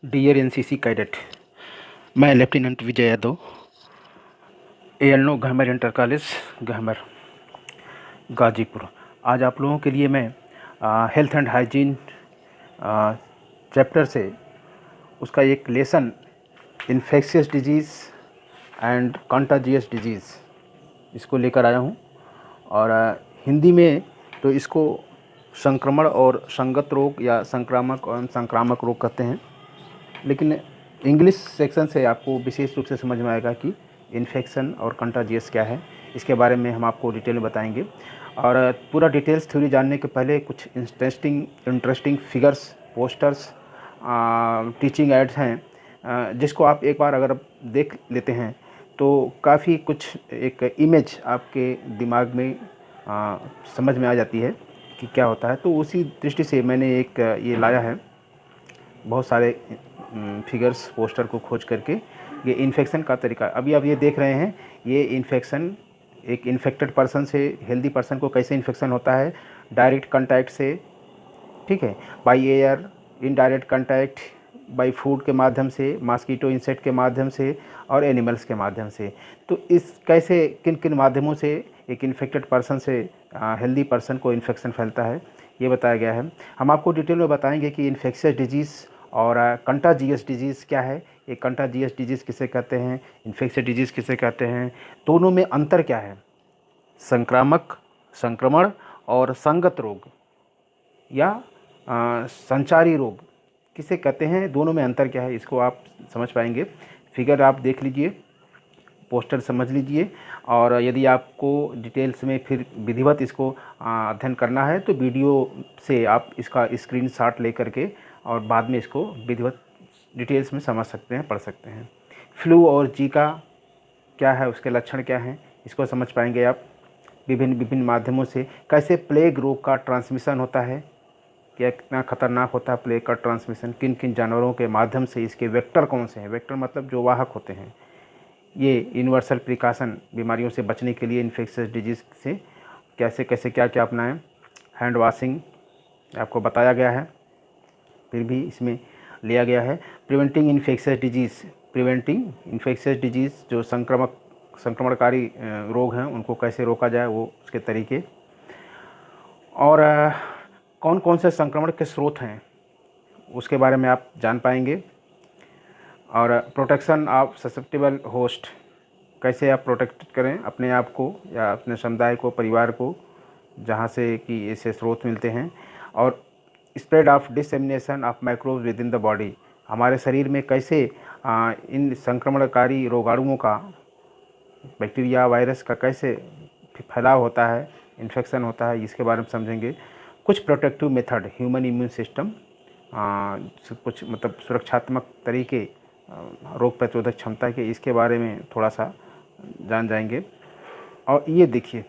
Dear NCC cadet, मैं lieutenant Vijay Yadav, एएलओ Gahmar inter college Gahmar Ghazipur. आज आप लोगों के लिए मैं हेल्थ एंड हाइजीन चैप्टर से उसका एक lesson infectious disease and contagious disease इसको लेकर आया हूँ। और हिंदी में तो इसको संक्रमण और संगत रोग या संक्रामक और संक्रामक रोग कहते हैं, लेकिन इंग्लिश सेक्शन से आपको विशेष रूप से समझ में आएगा कि इन्फेक्शन और कंटाजियस क्या है। इसके बारे में हम आपको डिटेल में बताएंगे। और पूरा डिटेल्स थ्योरी जानने के पहले कुछ interesting figures, posters, teaching ads हैं, जिसको आप एक बार अगर देख लेते हैं तो काफ़ी कुछ एक इमेज आपके दिमाग में समझ में आ जाती है कि क्या होता है। तो उसी दृष्टि से मैंने एक ये लाया है, बहुत सारे फिगर्स पोस्टर को खोज करके। ये इन्फेक्शन का तरीका, अभी आप ये देख रहे हैं, ये इन्फेक्शन एक इन्फेक्टेड पर्सन से हेल्दी पर्सन को कैसे इन्फेक्शन होता है, डायरेक्ट कांटेक्ट से, ठीक है, by air, indirect contact, by food के माध्यम से, मॉस्किटो इंसेक्ट के माध्यम से और एनिमल्स के माध्यम से। तो इस कैसे किन किन माध्यमों से एक इन्फेक्टेड पर्सन से हेल्दी पर्सन को इन्फेक्शन फैलता है, ये बताया गया है। हम आपको डिटेल में बताएंगे कि इन्फेक्शियस डिजीज़ और कंटाजियस डिजीज़ क्या है, ये कंटाजियस डिजीज़ किसे कहते हैं, इन्फेक्शियस डिजीज़ किसे कहते हैं, दोनों में अंतर क्या है, संक्रामक, संक्रमण और संगत रोग या संचारी रोग किसे कहते हैं, दोनों में अंतर क्या है, इसको आप समझ पाएंगे। फिगर आप देख लीजिए, पोस्टर समझ लीजिए। और यदि आपको डिटेल्स में फिर विधिवत इसको अध्ययन करना है तो वीडियो से आप इसका स्क्रीनशॉट ले करके और बाद में इसको विधिवत डिटेल्स में समझ सकते हैं, पढ़ सकते हैं। फ्लू और जीका क्या है, उसके लक्षण क्या हैं, इसको समझ पाएंगे आप। विभिन्न माध्यमों से कैसे प्लेग रोग का ट्रांसमिशन होता है, क्या कितना खतरनाक होता है प्लेग का ट्रांसमिशन, किन किन जानवरों के माध्यम से, इसके वेक्टर कौन से हैं, वेक्टर मतलब जो वाहक होते हैं। ये यूनिवर्सल प्रिकॉशन, बीमारियों से बचने के लिए इन्फेक्शियस डिजीज़ से कैसे कैसे क्या क्या अपनाएं। हैंड वॉशिंग आपको बताया गया है, फिर भी इसमें लिया गया है। प्रिवेंटिंग इन्फेक्शियस डिजीज़ जो संक्रमणकारी रोग हैं उनको कैसे रोका जाए, वो उसके तरीके। और कौन कौन से संक्रमण के स्रोत हैं उसके बारे में आप जान पाएंगे। और प्रोटेक्शन ऑफ ससेप्टेबल होस्ट, कैसे आप प्रोटेक्ट करें अपने आप को या अपने समुदाय को, परिवार को, जहाँ से कि ऐसे स्रोत मिलते हैं। और spread of dissemination of microbes with in the body, हमारे शरीर में कैसे इन संक्रमणकारी रोगाणुओं का, बैक्टीरिया, वायरस का कैसे फैलाव होता है, इन्फेक्शन होता है, इसके बारे में समझेंगे। कुछ protective method, human immune system, कुछ मतलब सुरक्षात्मक तरीके, रोग प्रतिरोधक क्षमता के, इसके बारे में थोड़ा सा जान जाएंगे। और ये देखिए,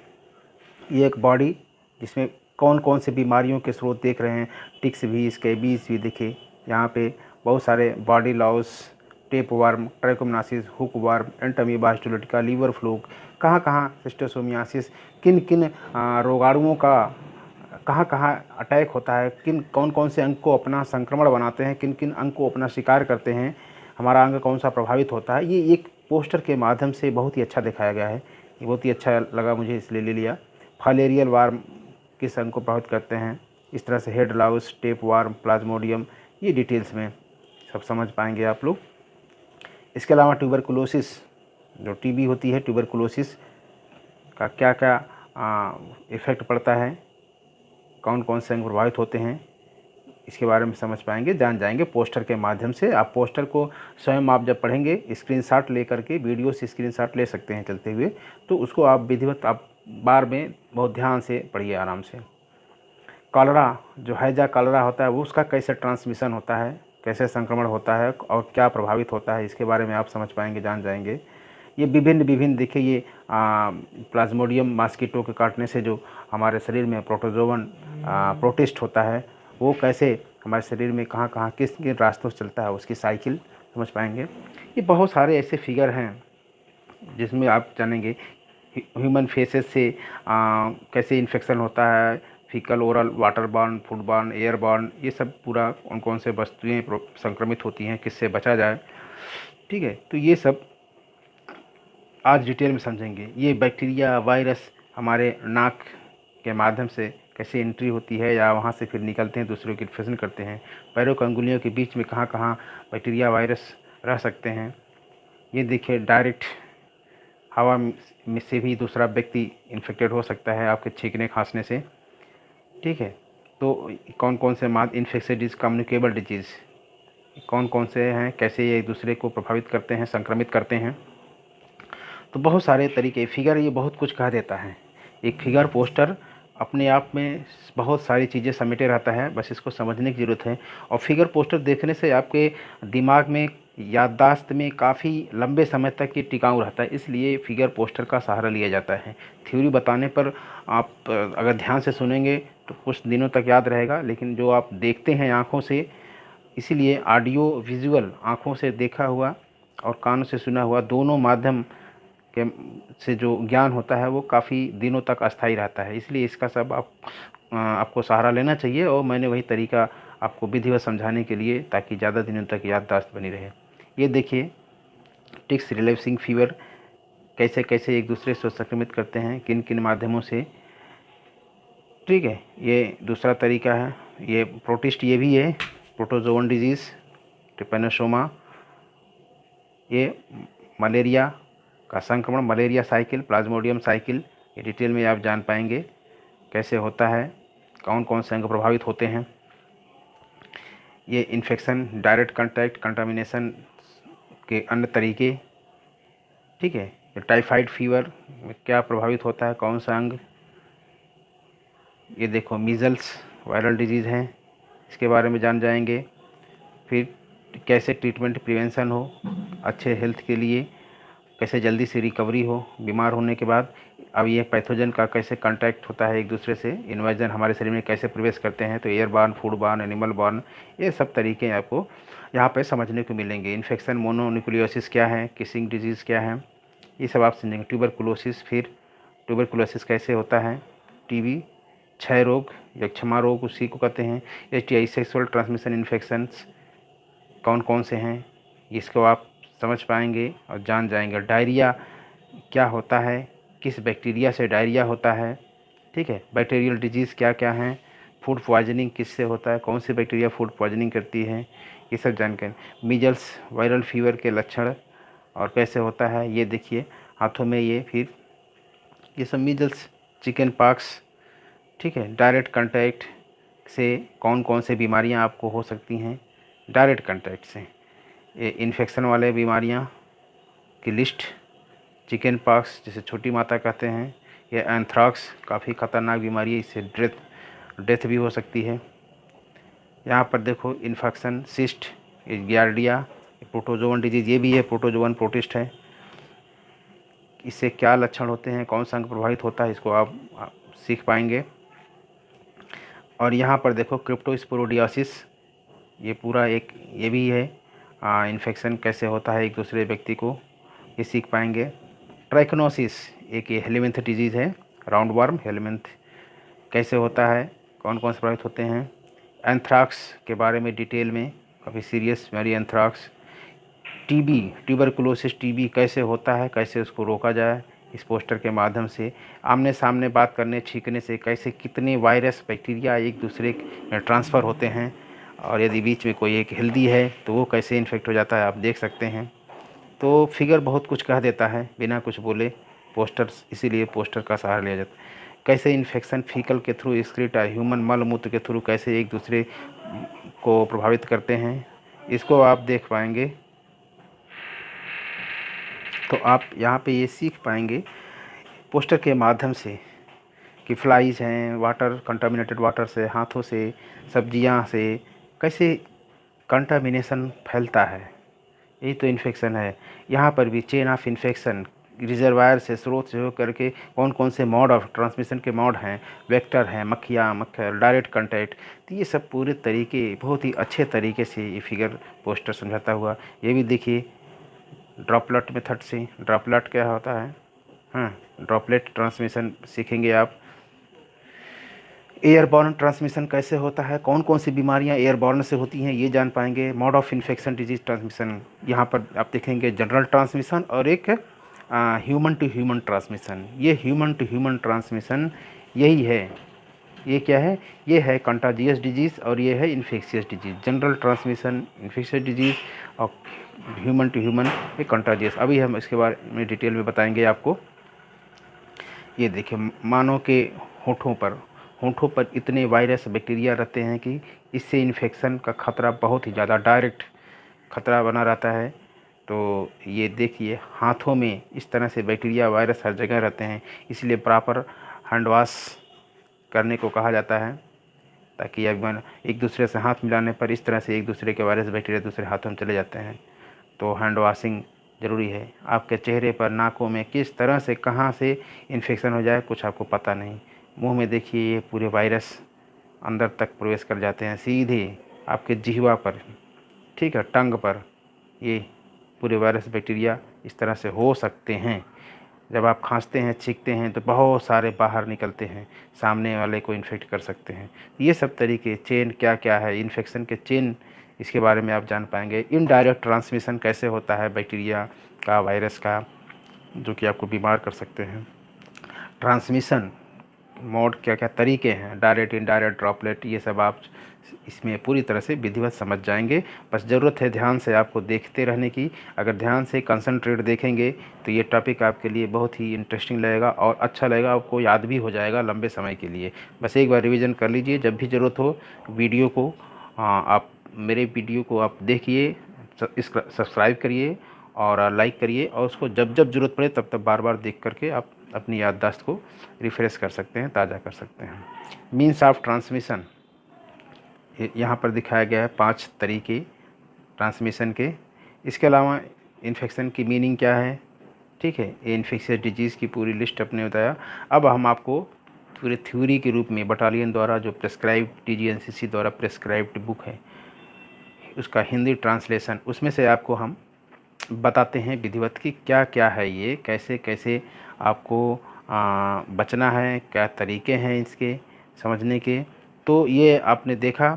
ये एक बॉडी जिसमें कौन कौन से बीमारियों के स्रोत देख रहे हैं, टिक्स भी, स्कैबीज भी देखिए यहाँ पे, बहुत सारे body louse, tape worm, trichomoniasis, hook worm, entamoeba histolytica, liver fluke, कहाँ कहाँ सिस्टोसोमियासिस, किन किन रोगाणुओं का कहाँ कहाँ अटैक होता है, किन कौन कौन से अंग को अपना संक्रमण बनाते हैं, किन किन अंग को अपना शिकार करते हैं, हमारा अंग कौन सा प्रभावित होता है। ये एक पोस्टर के माध्यम से बहुत ही अच्छा दिखाया गया है, ये बहुत ही अच्छा लगा मुझे, इसलिए ले लिया। फाइलेरियल वार्म किस अंग को प्रभावित करते हैं, इस तरह से head Laue's, tape warm, Plasmodium, ये डिटेल्स में सब समझ पाएंगे आप लोग। इसके अलावा ट्यूबरकुलोसिस, जो टीबी होती है, ट्यूबरकुलोसिस का क्या क्या इफ़ेक्ट पड़ता है, कौन कौन से अंग प्रभावित होते हैं, इसके बारे में समझ पाएंगे, जान जाएंगे पोस्टर के माध्यम से। आप पोस्टर को स्वयं आप जब पढ़ेंगे, स्क्रीनशॉट ले करके, वीडियो से स्क्रीनशॉट ले सकते हैं चलते हुए, तो उसको आप विधिवत आप बार में बहुत ध्यान से पढ़िए, आराम से। कॉलरा, जो हैजा कॉलरा होता है, वो उसका कैसे ट्रांसमिशन होता है, कैसे संक्रमण होता है और क्या प्रभावित होता है, इसके बारे में आप समझ पाएंगे, जान जाएंगे। ये विभिन्न देखिए, ये प्लाज्मोडियम मॉस्किटो के काटने से जो हमारे शरीर में प्रोटोजोवन प्रोटिस्ट होता है, वो कैसे हमारे शरीर में कहाँ कहाँ किस किन रास्तों से चलता है, उसकी साइकिल समझ पाएंगे। ये बहुत सारे ऐसे फिगर हैं जिसमें आप जानेंगे ह्यूमन फेसेस से कैसे इन्फेक्शन होता है, faecal oral, water borne, food borne, air born, ये सब पूरा कौन कौन से वस्तुएं संक्रमित होती हैं, किससे बचा जाए। ठीक है, तो ये सब आज डिटेल में समझेंगे। ये बैक्टीरिया, वायरस हमारे नाक के माध्यम से कैसे एंट्री होती है या वहाँ से फिर निकलते हैं, दूसरों की इन्फेक्शन करते हैं। पैरों की अंगुलियों के बीच में कहाँ कहाँ बैक्टीरिया, वायरस रह सकते हैं। ये देखिए, डायरेक्ट हवा में से भी दूसरा व्यक्ति इन्फेक्टेड हो सकता है आपके छींकने खांसने से। ठीक है, तो कौन कौन से इन्फेक्शियस डिजीज़, कम्युनिकेबल डिजीज़ कौन कौन से हैं, कैसे ये एक दूसरे को प्रभावित करते हैं, संक्रमित करते हैं। तो बहुत सारे तरीके, फिगर ये बहुत कुछ कह देता है। एक फिगर पोस्टर अपने आप में बहुत सारी चीज़ें समेटे रहता है, बस इसको समझने की ज़रूरत है। और फिगर पोस्टर देखने से आपके दिमाग में, याददाश्त में काफ़ी लंबे समय तक ये टिकाऊ रहता है, इसलिए फिगर पोस्टर का सहारा लिया जाता है। थ्योरी बताने पर आप अगर ध्यान से सुनेंगे तो कुछ दिनों तक याद रहेगा, लेकिन जो आप देखते हैं आँखों से, इसीलिए ऑडियो विजुअल, आँखों से देखा हुआ और कानों से सुना हुआ, दोनों माध्यम के से जो ज्ञान होता है वो काफ़ी दिनों तक अस्थायी रहता है। इसलिए इसका सब आपको सहारा लेना चाहिए, और मैंने वही तरीका आपको विधिवत समझाने के लिए, ताकि ज़्यादा दिनों तक याददाश्त बनी रहे। ये देखिए, टिक्स रिलेप्सिंग फीवर कैसे कैसे एक दूसरे से संक्रमित करते हैं, किन किन माध्यमों से। ठीक है, ये दूसरा तरीका है। ये प्रोटिस्ट, ये भी है प्रोटोजोवन डिजीज़, ट्रिपेनोसोमा। ये मलेरिया का संक्रमण, मलेरिया साइकिल, प्लाज्मोडियम साइकिल, ये डिटेल में आप जान पाएंगे कैसे होता है, कौन कौन से अंग प्रभावित होते हैं। ये इन्फेक्शन, डायरेक्ट कांटेक्ट, कंटामिनेशन के अन्य तरीके। ठीक है, ये टाइफाइड फीवर में क्या प्रभावित होता है, कौन सा अंग। ये देखो, मीज़ल्स वायरल डिजीज़ हैं, इसके बारे में जान जाएंगे। फिर कैसे ट्रीटमेंट, प्रिवेंशन हो अच्छे हेल्थ के लिए, कैसे जल्दी से रिकवरी हो बीमार होने के बाद। अब ये पैथोजन का कैसे कांटेक्ट होता है एक दूसरे से, इन्वाजन हमारे शरीर में कैसे प्रवेश करते हैं, तो air born, food borne, animal born, ये सब तरीके आपको यहाँ पे समझने को मिलेंगे। इन्फेक्शन, मोनोन्यूक्लियोसिस क्या है, किसिंग डिजीज़ क्या है, ये सब आप समझेंगे। ट्यूबरकुलोसिस, फिर ट्यूबरकुलोसिस कैसे होता है, टीबी, क्षय रोग या क्षमा रोग उसी को कहते हैं, STI, सेक्सुअल ट्रांसमिशन इन्फेक्शंस कौन कौन से हैं, इसको आप समझ पाएंगे और जान जाएंगे। डायरिया क्या होता है, किस बैक्टीरिया से डायरिया होता है। ठीक है, बैक्टीरियल डिजीज़ क्या क्या हैं, फूड पॉइजनिंग किससे होता है, कौन सी बैक्टीरिया फूड पॉइजनिंग करती है, ये सब जानकारी। मीजल्स वायरल फीवर के लक्षण और कैसे होता है, ये देखिए हाथों में ये, फिर ये सब मीजल्स, चिकन पॉक्स। ठीक है, डायरेक्ट कांटेक्ट से कौन कौन से बीमारियां आपको हो सकती हैं, डायरेक्ट कांटेक्ट से। ये इन्फेक्शन वाले बीमारियां की लिस्ट, चिकन पॉक्स जिसे छोटी माता कहते हैं, ये एंथ्राक्स काफ़ी ख़तरनाक बीमारी है, इससे डेथ भी हो सकती है। यहाँ पर देखो, infection, cyst, giardia, protozoan disease, ये भी है प्रोटोजोवन प्रोटिस्ट है। इससे क्या लक्षण होते हैं, कौन सा अंग प्रभावित होता है, इसको आप सीख पाएंगे। और यहाँ पर देखो, क्रिप्टोस्पोरोडियासिस, ये पूरा एक ये भी है, इन्फेक्शन कैसे होता है एक दूसरे व्यक्ति को, ये सीख पाएंगे। ट्राइकोनोसिस एक ये हेलमिंथ डिजीज़ है, राउंड वर्म हेलमिंथ कैसे होता है, कौन कौन से प्रभावित होते हैं। एंथ्राक्स के बारे में डिटेल में, काफ़ी सीरियस बीमारी एंथ्राक्स। टीबी, ट्यूबरकुलोसिस, टीबी कैसे होता है, कैसे उसको रोका जाए, इस पोस्टर के माध्यम से। आमने सामने बात करने, छींकने से कैसे कितने वायरस, बैक्टीरिया एक दूसरे में ट्रांसफ़र होते हैं, और यदि बीच में कोई एक हेल्दी है तो वो कैसे इन्फेक्ट हो जाता है, आप देख सकते हैं। तो फिगर बहुत कुछ कह देता है बिना कुछ बोले, पोस्टर्स, इसीलिए पोस्टर का सहारा लिया जाता है। कैसे इन्फेक्शन फीकल के थ्रू, एक्सक्रीट, ह्यूमन मल मूत्र के थ्रू कैसे एक दूसरे को प्रभावित करते हैं, इसको आप देख पाएंगे। तो आप यहाँ पे ये सीख पाएंगे पोस्टर के माध्यम से कि फ्लाइज हैं, वाटर, कंटामिनेटेड वाटर से, हाथों से, सब्जियाँ से कैसे कंटामिनेशन फैलता है, यही तो इन्फेक्शन है। यहाँ पर भी चेन ऑफ इन्फेक्शन, रिजर्वायर से, स्रोत से हो करके कौन कौन से मोड ऑफ ट्रांसमिशन के मोड हैं, वेक्टर हैं, मक्खियाँ, मच्छर, डायरेक्ट कांटेक्ट, तो ये सब पूरे तरीके बहुत ही अच्छे तरीके से ये फिगर पोस्टर समझाता हुआ। ये भी देखिए, ड्रॉपलेट मेथड से, ड्रॉपलेट क्या होता है, हाँ, ड्रॉपलेट ट्रांसमिशन सीखेंगे आप। एयरबॉर्न ट्रांसमिशन कैसे होता है, कौन कौन सी बीमारियां एयरबॉर्न से होती हैं ये जान पाएंगे। Mode of infection disease transmission, यहाँ पर आप देखेंगे जनरल ट्रांसमिशन और एक ह्यूमन टू ह्यूमन ट्रांसमिशन। ये ह्यूमन टू ह्यूमन ट्रांसमिशन यही है, ये क्या है, ये है कंटाजियस डिजीज़ और ये है infectious disease. General transmission infectious disease और ह्यूमन टू ह्यूमन ये कंटाजियस। अभी हम इसके बारे में डिटेल में बताएंगे आपको। ये देखिए मानव के होठों पर इतने वायरस बैक्टीरिया रहते हैं कि इससे इन्फेक्शन का ख़तरा बहुत ही ज़्यादा डायरेक्ट ख़तरा बना रहता है। तो ये देखिए हाथों में इस तरह से बैक्टीरिया वायरस हर जगह रहते हैं, इसलिए प्रॉपर हैंड वॉश करने को कहा जाता है, ताकि अब एक दूसरे से हाथ मिलाने पर इस तरह से एक दूसरे के वायरस बैक्टीरिया दूसरे हाथों में चले जाते हैं। तो हैंड वॉशिंग ज़रूरी है। आपके चेहरे पर, नाकों में किस तरह से कहाँ से इन्फेक्शन हो जाए कुछ आपको पता नहीं। मुंह में देखिए ये पूरे वायरस अंदर तक प्रवेश कर जाते हैं, सीधे आपके जिह्वा पर, ठीक है, टंग पर ये पूरे वायरस बैक्टीरिया इस तरह से हो सकते हैं। जब आप खांसते हैं, छींकते हैं तो बहुत सारे बाहर निकलते हैं, सामने वाले को इन्फेक्ट कर सकते हैं। ये सब तरीके चेन क्या क्या है, इन्फेक्शन के चेन, इसके बारे में आप जान पाएंगे। इनडायरेक्ट ट्रांसमिशन कैसे होता है बैक्टीरिया का, वायरस का, जो कि आपको बीमार कर सकते हैं। ट्रांसमिशन मोड क्या क्या तरीके हैं, डायरेक्ट, इनडायरेक्ट, ड्रॉपलेट, ये सब आप इसमें पूरी तरह से विधिवत समझ जाएंगे। बस ज़रूरत है ध्यान से आपको देखते रहने की। अगर ध्यान से कंसंट्रेट देखेंगे तो ये टॉपिक आपके लिए बहुत ही इंटरेस्टिंग लगेगा और अच्छा लगेगा, आपको याद भी हो जाएगा लंबे समय के लिए। बस एक बार रिवीजन कर लीजिए। जब भी ज़रूरत हो वीडियो को आप मेरे वीडियो को आप देखिए, सब्सक्राइब करिए और लाइक करिए, और उसको जब जब ज़रूरत पड़े तब तब बार बार देख करके आप अपनी याददाश्त को रिफ़्रेश कर सकते हैं, ताज़ा कर सकते हैं। मीन्स ऑफ ट्रांसमिशन यहाँ पर दिखाया गया है 5 तरीके ट्रांसमिशन के। इसके अलावा इन्फेक्शन की मीनिंग क्या है, ठीक है, ये इन्फेक्शियस डिजीज़ की पूरी लिस्ट अपने बताया। अब हम आपको पूरे थ्योरी के रूप में बटालियन द्वारा जो प्रेस्क्राइब्ड TGNCC द्वारा प्रेस्क्राइब्ड बुक है उसका हिंदी ट्रांसलेशन, उसमें से आपको हम बताते हैं विधिवत कि क्या क्या है ये, कैसे कैसे आपको बचना है, क्या तरीके हैं इसके समझने के। तो ये आपने देखा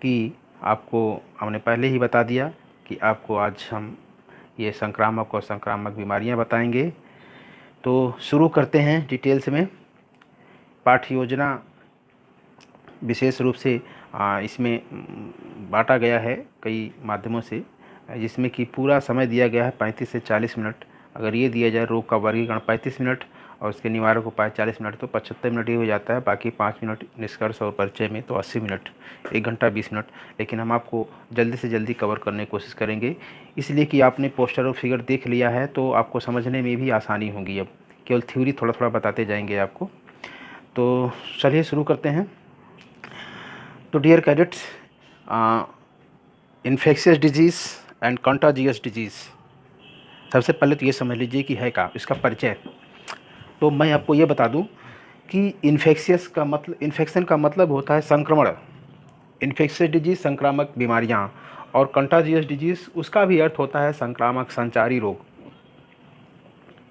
कि आपको हमने पहले ही बता दिया कि आपको आज हम ये संक्रामक और संक्रामक बीमारियां बताएंगे। तो शुरू करते हैं डिटेल्स में। पाठ्य योजना विशेष रूप से इसमें बांटा गया है कई माध्यमों से, जिसमें कि पूरा समय दिया गया है 35 से 40 मिनट। अगर ये दिया जाए रोग का वर्गीकरण 35 मिनट और उसके निवारक उपाय 40 मिनट, तो 75 मिनट ये हो जाता है। बाकी 5 मिनट निष्कर्ष और परिचय में, तो 80 मिनट, 1 घंटा 20 मिनट। लेकिन हम आपको जल्दी से जल्दी कवर करने की कोशिश करेंगे, इसलिए कि आपने पोस्टर और फिगर देख लिया है तो आपको समझने में भी आसानी होगी। अब केवल थ्योरी थोड़ा थोड़ा बताते जाएंगे आपको। तो चलिए शुरू करते हैं। तो dear cadets, infectious disease and contagious disease, सबसे पहले तो ये समझ लीजिए कि है क्या, इसका परिचय। तो मैं आपको ये बता दूं कि इन्फेक्शियस का मतलब, इन्फेक्शन का मतलब होता है संक्रमण, इन्फेक्शियस डिजीज़ संक्रामक बीमारियां, और कंटाजियस डिजीज़ उसका भी अर्थ होता है संक्रामक संचारी रोग।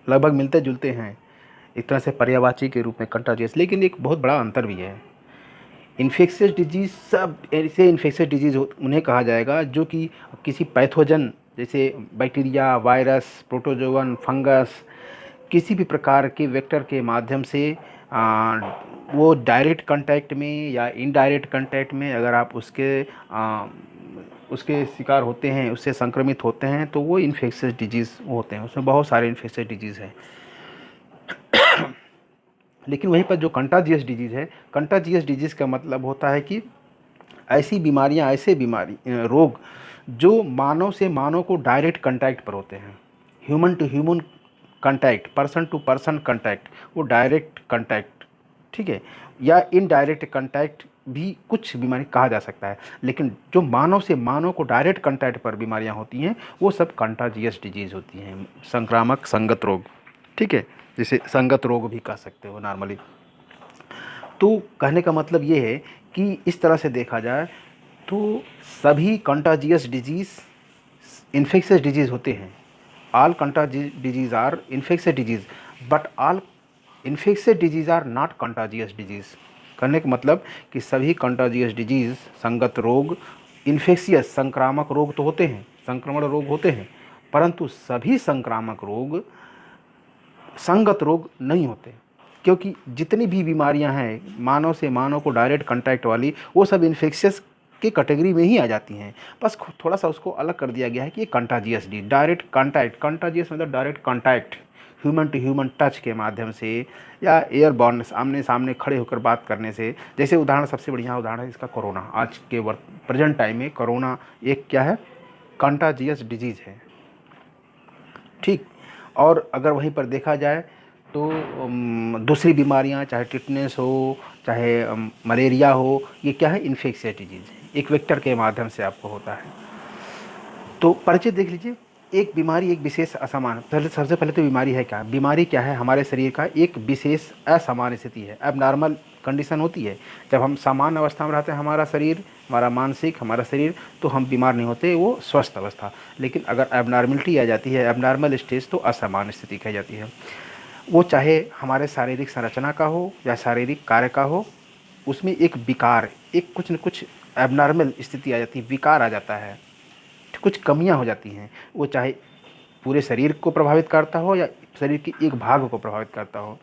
लगभग मिलते जुलते हैं, एक तरह से पर्यायवाची के रूप में कंटाजियस, लेकिन एक बहुत बड़ा अंतर भी है। इन्फेक्शियस डिजीज़, सब ऐसे इन्फेक्शियस डिजीज़ उन्हें कहा जाएगा जो कि किसी पैथोजन जैसे बैक्टीरिया, वायरस, प्रोटोजोवन, फंगस, किसी भी प्रकार के वेक्टर के माध्यम से वो डायरेक्ट कांटेक्ट में या इनडायरेक्ट कांटेक्ट में अगर आप उसके शिकार होते हैं, उससे संक्रमित होते हैं, तो वो इन्फेक्शियस डिजीज़ होते हैं। उसमें बहुत सारे इन्फेक्शियस डिजीज़ हैं। लेकिन वहीं पर जो कंटाजियस डिजीज़ है, कंटाजियस डिजीज़ का मतलब होता है कि ऐसी बीमारियां, ऐसे रोग जो मानव से मानव को डायरेक्ट कांटेक्ट पर होते हैं, human to human contact, person to person contact, वो डायरेक्ट कांटेक्ट, ठीक है, या इनडायरेक्ट कांटेक्ट भी कुछ बीमारी कहा जा सकता है। लेकिन जो मानव से मानव को डायरेक्ट कांटेक्ट पर बीमारियां होती हैं वो सब कंटाजियस डिजीज़ होती हैं, संक्रामक संगत रोग, ठीक है, जिसे संगत रोग भी कह सकते हो नॉर्मली। तो कहने का मतलब ये है कि इस तरह से देखा जाए तो सभी कंटाजियस डिजीज़ इन्फेक्शियस डिजीज़ होते हैं। All contagious disease are infectious disease, but all infectious disease are not contagious disease. करने का मतलब कि सभी कंटाजियस डिजीज़, संगत रोग, इन्फेक्शियस संक्रामक रोग तो होते हैं, संक्रमण रोग होते हैं, परंतु सभी संक्रामक रोग संगत रोग नहीं होते, क्योंकि जितनी भी बीमारियां हैं मानव से मानव को डायरेक्ट कांटेक्ट वाली, वो सब इन्फेक्शियस की कैटेगरी में ही आ जाती हैं। बस थोड़ा सा उसको अलग कर दिया गया है कि ये कंटाजियस डी, डायरेक्ट कांटेक्ट, कंटाजियस मतलब direct contact, human to human touch के माध्यम से या एयरबॉर्न, आमने सामने खड़े होकर बात करने से। जैसे उदाहरण, सबसे बढ़िया उदाहरण है इसका कोरोना। आज के प्रेजेंट टाइम में कोरोना एक क्या है, कंटाजियस डिजीज़ है, ठीक। और अगर वहीं पर देखा जाए तो दूसरी बीमारियां, चाहे टिटनेस हो, चाहे मलेरिया हो, ये क्या है, इन्फेक्शियस डिजीज़ है, एक वेक्टर के माध्यम से आपको होता है। तो परिचय देख लीजिए। एक बीमारी एक विशेष असमान, पहले सबसे पहले तो बीमारी है क्या, बीमारी क्या है, हमारे शरीर का एक विशेष असामान्य स्थिति है, एबनॉर्मल कंडीशन होती है। जब हम सामान्य अवस्था में रहते हैं हमारा शरीर, हमारा मानसिक, हमारा शरीर, तो हम बीमार नहीं होते, वो स्वस्थ अवस्था। लेकिन अगर एबनॉर्मलिटी आ जाती है, एबनॉर्मल स्टेज, तो असामान्य स्थिति कही जाती है। वो चाहे हमारे शारीरिक संरचना का हो या शारीरिक कार्य का हो, उसमें एक विकार, एक कुछ न कुछ एबनॉर्मल स्थिति आ जाती है, विकार आ जाता है, कुछ कमियां हो जाती हैं। वो चाहे पूरे शरीर को प्रभावित करता हो या शरीर के एक भाग को प्रभावित करता हो,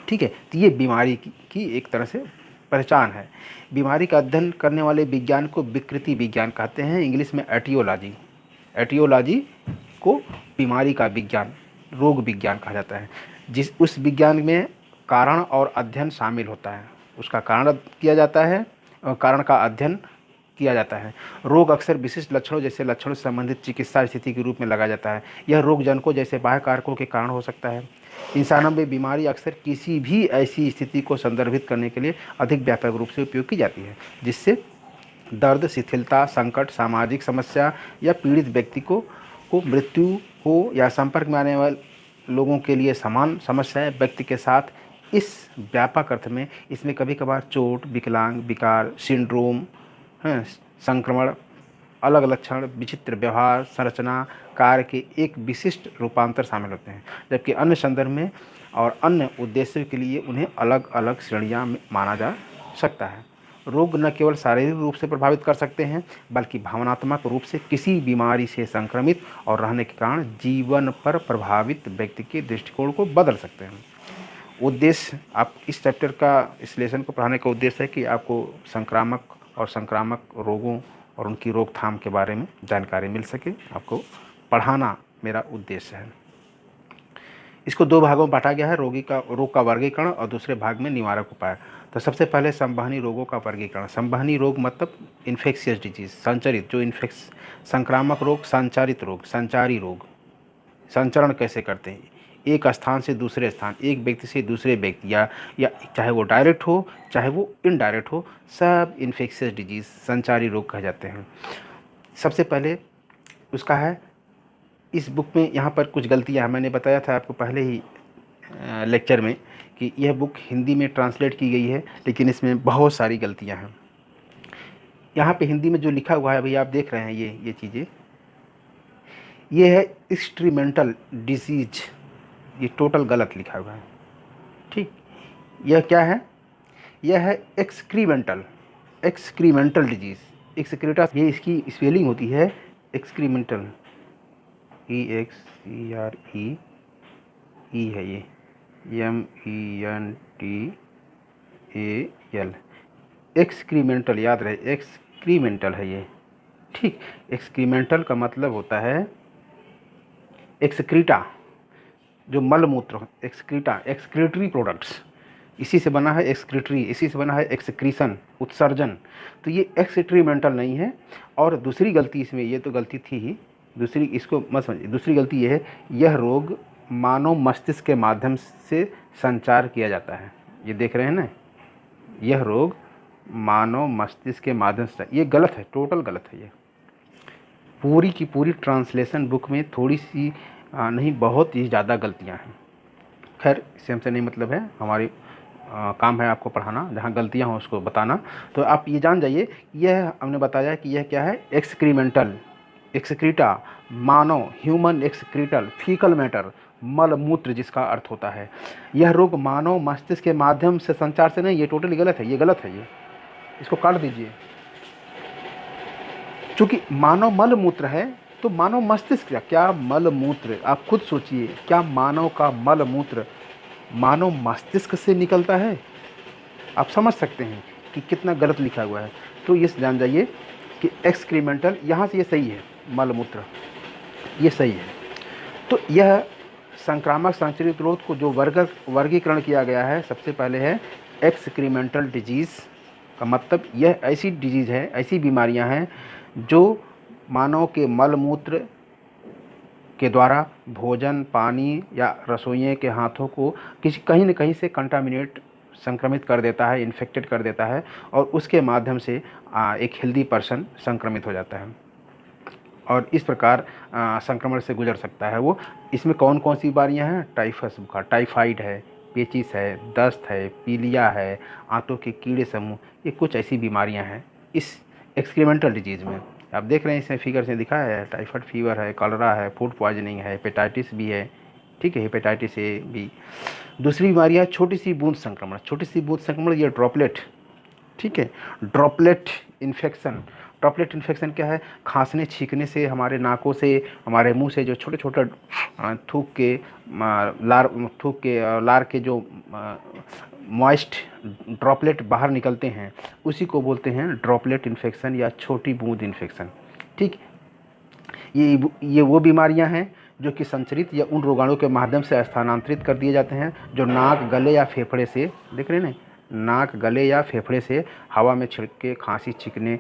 ठीक है। तो ये बीमारी की एक तरह से पहचान है। बीमारी का अध्ययन करने वाले विज्ञान को विकृति विज्ञान कहते हैं, इंग्लिश में एटियोलॉजी। एटियोलॉजी को बीमारी का विज्ञान, रोग विज्ञान कहा जाता है। उस विज्ञान में कारण और अध्ययन शामिल होता है, उसका कारण किया जाता है और कारण का अध्ययन किया जाता है। रोग अक्सर विशिष्ट लक्षणों जैसे लक्षणों से संबंधित चिकित्सा स्थिति के रूप में लगाया जाता है। यह रोग जनकों जैसे बाह्य कारकों के कारण हो सकता है। इंसानों में बीमारी अक्सर किसी भी ऐसी स्थिति को संदर्भित करने के लिए अधिक व्यापक रूप से उपयोग की जाती है, जिससे दर्द, शिथिलता, संकट, सामाजिक समस्या या पीड़ित व्यक्ति को मृत्यु हो या संपर्क में आने वाले लोगों के लिए समान समस्याएं व्यक्ति के साथ। इस व्यापक अर्थ में इसमें कभी कभार चोट, विकलांग, विकार, सिंड्रोम, संक्रमण, अलग लक्षण, विचित्र व्यवहार, संरचना, कार्य के एक विशिष्ट रूपांतर शामिल होते हैं, जबकि अन्य संदर्भ में और अन्य उद्देश्यों के लिए उन्हें अलग अलग श्रेणियां में माना जा सकता है। रोग न केवल शारीरिक रूप से प्रभावित कर सकते हैं, बल्कि भावनात्मक रूप से किसी बीमारी से संक्रमित और रहने के कारण जीवन पर प्रभावित व्यक्ति के दृष्टिकोण को बदल सकते हैं। उद्देश्य, आप इस चैप्टर का, इस लेसन को पढ़ाने का उद्देश्य है कि आपको संक्रामक और संक्रामक रोगों और उनकी रोकथाम के बारे में जानकारी मिल सके, आपको पढ़ाना मेरा उद्देश्य है। इसको दो भागों में बांटा गया है, रोग का वर्गीकरण और दूसरे भाग में निवारक उपाय। तो सबसे पहले संवहनी रोगों का वर्गीकरण। संवहनी रोग मतलब इन्फेक्शियस डिजीज, संचरित, जो संक्रामक रोग, संचारित रोग, संचारी रोग, संचरण कैसे करते हैं एक स्थान से दूसरे स्थान, एक व्यक्ति से दूसरे व्यक्ति, या चाहे वो डायरेक्ट हो चाहे वो इनडायरेक्ट हो, सब इन्फेक्शियस डिजीज़, संचारी रोग कहे जाते हैं। सबसे पहले उसका है, इस बुक में यहाँ पर कुछ गलतियाँ, मैंने बताया था आपको पहले ही लेक्चर में कि यह बुक हिंदी में ट्रांसलेट की गई है, लेकिन इसमें बहुत सारी गलतियाँ हैं। यहाँ पे हिंदी में जो लिखा हुआ है, भैया आप देख रहे हैं ये चीज़ें, ये है इंस्ट्रूमेंटल डिजीज, ये टोटल गलत लिखा हुआ है, ठीक। यह क्या है, यह है एक्सक्रीमेंटल डिजीज़, एक्सक्रीटा, ये इसकी स्पेलिंग होती है एक्सक्रीमेंटल, EXCRE है ये, MENTAL, एक्सक्रीमेंटल, याद रहे एक्सक्रीमेंटल है ये, ठीक। एक्सक्रीमेंटल का मतलब होता है एक्सक्रीटा, जो मलमूत्र, एक्सक्रीटा, एक्सक्रीटरी प्रोडक्ट्स, इसी से बना है एक्सक्रीटरी, इसी से बना है एक्सक्रीशन, उत्सर्जन। तो ये एक्सट्रीमेंटल नहीं है। और दूसरी गलती इसमें, ये तो गलती थी ही, दूसरी इसको मत समझिए, दूसरी गलती ये है, यह रोग मानव मस्तिष्क के माध्यम से संचार किया जाता है। ये देख रहे हैं ना, यह रोग मानव मस्तिष्क के माध्यम से, ये गलत है, टोटल गलत है। ये पूरी की पूरी ट्रांसलेशन बुक में थोड़ी सी नहीं, बहुत ही ज़्यादा गलतियां हैं। खैर, इससे हमसे नहीं मतलब है, हमारी काम है आपको पढ़ाना, जहाँ गलतियां हो उसको बताना। तो आप ये जान जाइए, यह हमने बताया कि यह क्या है, एक्सक्रीमेंटल, एक्सक्रीटा, मानव, ह्यूमन एक्सक्रीटल, फीकल मैटर, मलमूत्र जिसका अर्थ होता है। यह रोग मानव मस्तिष्क के माध्यम से संचार से नहीं, ये टोटली गलत है, ये गलत है, ये इसको काट दीजिए। चूंकि मानव मलमूत्र है तो मानव मस्तिष्क का क्या मलमूत्र, आप खुद सोचिए, क्या मानव का मलमूत्र मानव मस्तिष्क से निकलता है? आप समझ सकते हैं कि कितना गलत लिखा हुआ है। तो ये जान जाइए कि एक्सक्रीमेंटल, यहाँ से ये सही है, मलमूत्र ये सही है। तो यह संक्रामक संचरित रोग को जो वर्गीकरण किया गया है, सबसे पहले है एक्सक्रीमेंटल डिजीज़ का मतलब यह ऐसी डिजीज़ है, ऐसी बीमारियां हैं जो मानव के मलमूत्र के द्वारा भोजन, पानी या रसोइये के हाथों को कहीं न कहीं से कंटामिनेट, संक्रमित कर देता है, इन्फेक्टेड कर देता है, और उसके माध्यम से एक हेल्दी पर्सन संक्रमित हो जाता है और इस प्रकार संक्रमण से गुजर सकता है वो। इसमें कौन कौन सी बीमारियां हैं? टाइफस बुखार, टाइफाइड है, पेचिस है, दस्त है, पीलिया है, आंतों के कीड़े समूह, ये कुछ ऐसी बीमारियां हैं इस एक्सक्रीमेंटल डिजीज़ में। आप देख रहे हैं इसमें फिगर से दिखाया है, टाइफाइड फीवर है, कॉलरा है, फूड पॉइजनिंग है, हेपेटाइटिस भी है, ठीक है, हेपेटाइटिस ए बी। दूसरी बीमारी है छोटी सी बूंद संक्रमण। छोटी सी बूंद संक्रमण ये ड्रॉपलेट, ठीक है, ड्रॉपलेट इन्फेक्शन। ड्रॉपलेट इन्फेक्शन क्या है? खांसने छींकने से, हमारे नाकों से, हमारे मुंह से जो छोटे छोटे थूक के लार के जो मॉइस्ट ड्रॉपलेट बाहर निकलते हैं, उसी को बोलते हैं ड्रॉपलेट इन्फेक्शन या छोटी बूंद इन्फेक्शन। ठीक, ये वो बीमारियां हैं जो कि संचरित या उन रोगाणु के माध्यम से स्थानांतरित कर दिए जाते हैं जो नाक, गले या फेफड़े से, देख रहे हैं ना, नाक, गले या फेफड़े से हवा में छिड़के, खांसी, छींकने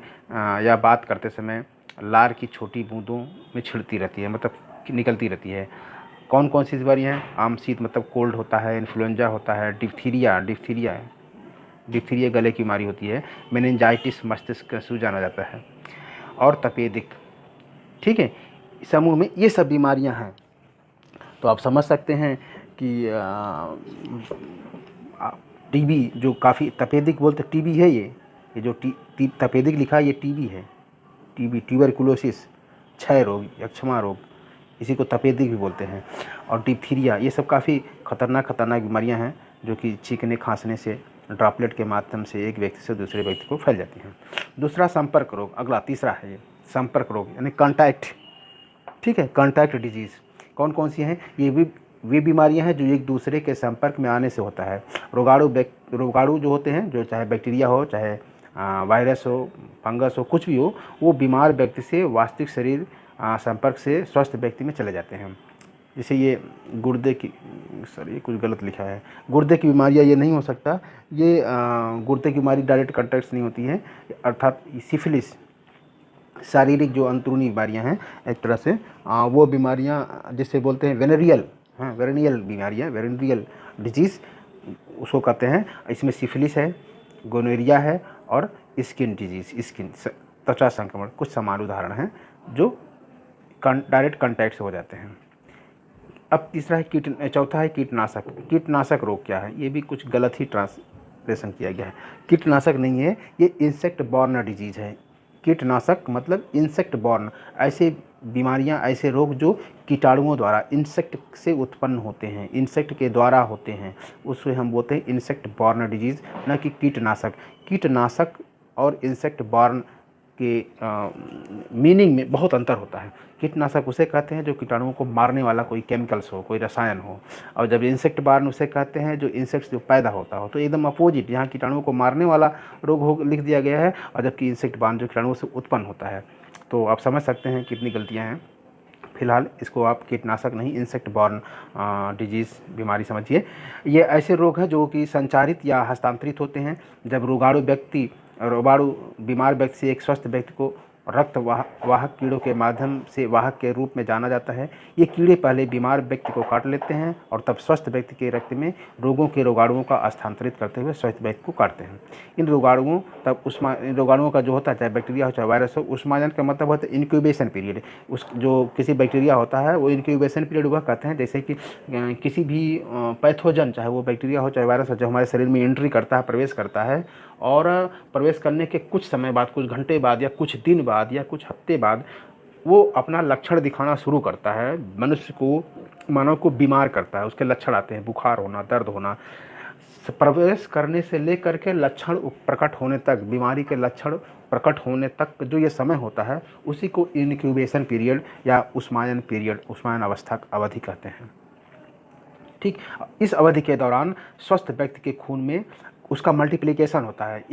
या बात करते समय लार की छोटी बूंदों में छिड़ती रहती है, मतलब निकलती रहती है। कौन कौन सी बीमारियाँ हैं? आम सीत मतलब कोल्ड होता है, इन्फ्लुएंजा होता है, डिप्थीरिया गले की बीमारी होती है, मेनिंजाइटिस मस्तिष्क का सूज जाना जाता है, और तपेदिक। ठीक है, समूह में ये सब बीमारियां हैं। तो आप समझ सकते हैं कि टीबी जो काफ़ी, तपेदिक बोलते टीबी है, ये जो तपेदिक लिखा है ये टीबी है। टीबी, ट्यूबरकुलोसिस, क्षय रोग, यक्ष्मा रोग, इसी को तपेदिक भी बोलते हैं। और डिप्थीरिया, ये सब काफ़ी खतरनाक बीमारियां हैं जो कि छींकने, खांसने से, ड्रॉपलेट के माध्यम से एक व्यक्ति से दूसरे व्यक्ति को फैल जाती हैं। दूसरा संपर्क रोग, अगला तीसरा है ये संपर्क रोग, यानी कॉन्टैक्ट। ठीक है, कॉन्टैक्ट डिजीज़ कौन कौन सी हैं? ये भी वे बीमारियां हैं जो एक दूसरे के संपर्क में आने से होता है। रोगाणु जो होते हैं, जो चाहे बैक्टीरिया हो, चाहे वायरस हो, फंगस हो, कुछ भी हो, वो बीमार व्यक्ति से वास्तविक शरीर संपर्क से स्वस्थ व्यक्ति में चले जाते हैं। जैसे ये गुर्दे की, ये कुछ गलत लिखा है, गुर्दे की बीमारियां, ये नहीं हो सकता, ये गुर्दे की बीमारी डायरेक्ट कॉन्टैक्ट नहीं होती है, अर्थात सिफिलिस, शारीरिक जो अंदरूनी बीमारियां हैं एक तरह से, वो बीमारियां जिसे बोलते हैं वेनेरियल, वेरेनियल बीमारियां, वेरेनियल डिजीज़ उसको कहते हैं। इसमें सिफिलिस है, गोनोरिया है और स्किन डिजीज़, स्किन त्वचा संक्रमण कुछ समान उदाहरण हैं जो डायरेक्ट कॉन्टैक्ट से हो जाते हैं। अब तीसरा है चौथा है कीटनाशक। कीटनाशक रोग क्या है? ये भी कुछ गलत ही ट्रांसलेशन किया गया है। कीटनाशक नहीं है, ये इंसेक्ट बॉर्न डिजीज़ है। कीटनाशक मतलब इंसेक्ट बॉर्न, ऐसे बीमारियां, ऐसे रोग जो कीटाणुओं द्वारा, इंसेक्ट से उत्पन्न होते हैं, इंसेक्ट के द्वारा होते हैं, उससे हम बोलते हैं इंसेक्ट बॉर्न डिजीज़, न कि कीटनाशक। कीटनाशक और इंसेक्ट बॉर्न के मीनिंग में बहुत अंतर होता है। कीटनाशक उसे कहते हैं जो कीटाणुओं को मारने वाला कोई केमिकल्स हो, कोई रसायन हो, और जब इंसेक्ट बॉर्न उसे कहते हैं जो इंसेक्ट्स जो पैदा होता हो। तो एकदम अपोजिट, यहाँ कीटाणुओं को मारने वाला रोग हो लिख दिया गया है, और जबकि इंसेक्ट बॉर्न जो कीटाणुओं से उत्पन्न होता है। तो आप समझ सकते हैं कितनी गलतियाँ हैं। फिलहाल इसको आप कीटनाशक नहीं, इंसेक्ट बॉर्न डिजीज़ बीमारी समझिए। ये ऐसे रोग हैं जो कि संचारित या हस्तांतरित होते हैं जब रोगाणु बीमार व्यक्ति से एक स्वस्थ व्यक्ति को रक्त वाहक कीड़ों के माध्यम से वाहक के रूप में जाना जाता है। ये कीड़े पहले बीमार व्यक्ति को काट लेते हैं और तब स्वस्थ व्यक्ति के रक्त में रोगों के रोगाणुओं का स्थानांतरित करते हुए स्वस्थ व्यक्ति को काटते हैं। इन रोगाणुओं का जो होता है, चाहे बैक्टीरिया हो चाहे वायरस हो, उष्माजन का मतलब होता है इंक्यूबेशन पीरियड। उस जो किसी बैक्टीरिया होता है वो इंक्यूबेशन पीरियड वह कहते हैं, जैसे कि किसी भी पैथोजन, चाहे वो बैक्टीरिया हो चाहे वायरस हो, जो हमारे शरीर में एंट्री करता है, प्रवेश करता है, और प्रवेश करने के कुछ समय बाद, कुछ घंटे बाद या कुछ दिन बाद या कुछ हफ्ते बाद वो अपना लक्षण दिखाना शुरू करता है, मनुष्य को मानव को बीमार करता है। उसके लक्षण आते हैं बुखार होना, दर्द होना, प्रवेश करने से लेकर के लक्षण प्रकट होने तक, बीमारी के लक्षण प्रकट होने तक जो ये समय होता है उसी को इनक्यूबेशन पीरियड या उस्मायन पीरियड, उस्मायन अवस्था अवधि कहते हैं। ठीक, इस अवधि के दौरान स्वस्थ व्यक्ति के खून में उसका मल्टीप्लिकेशन होता है।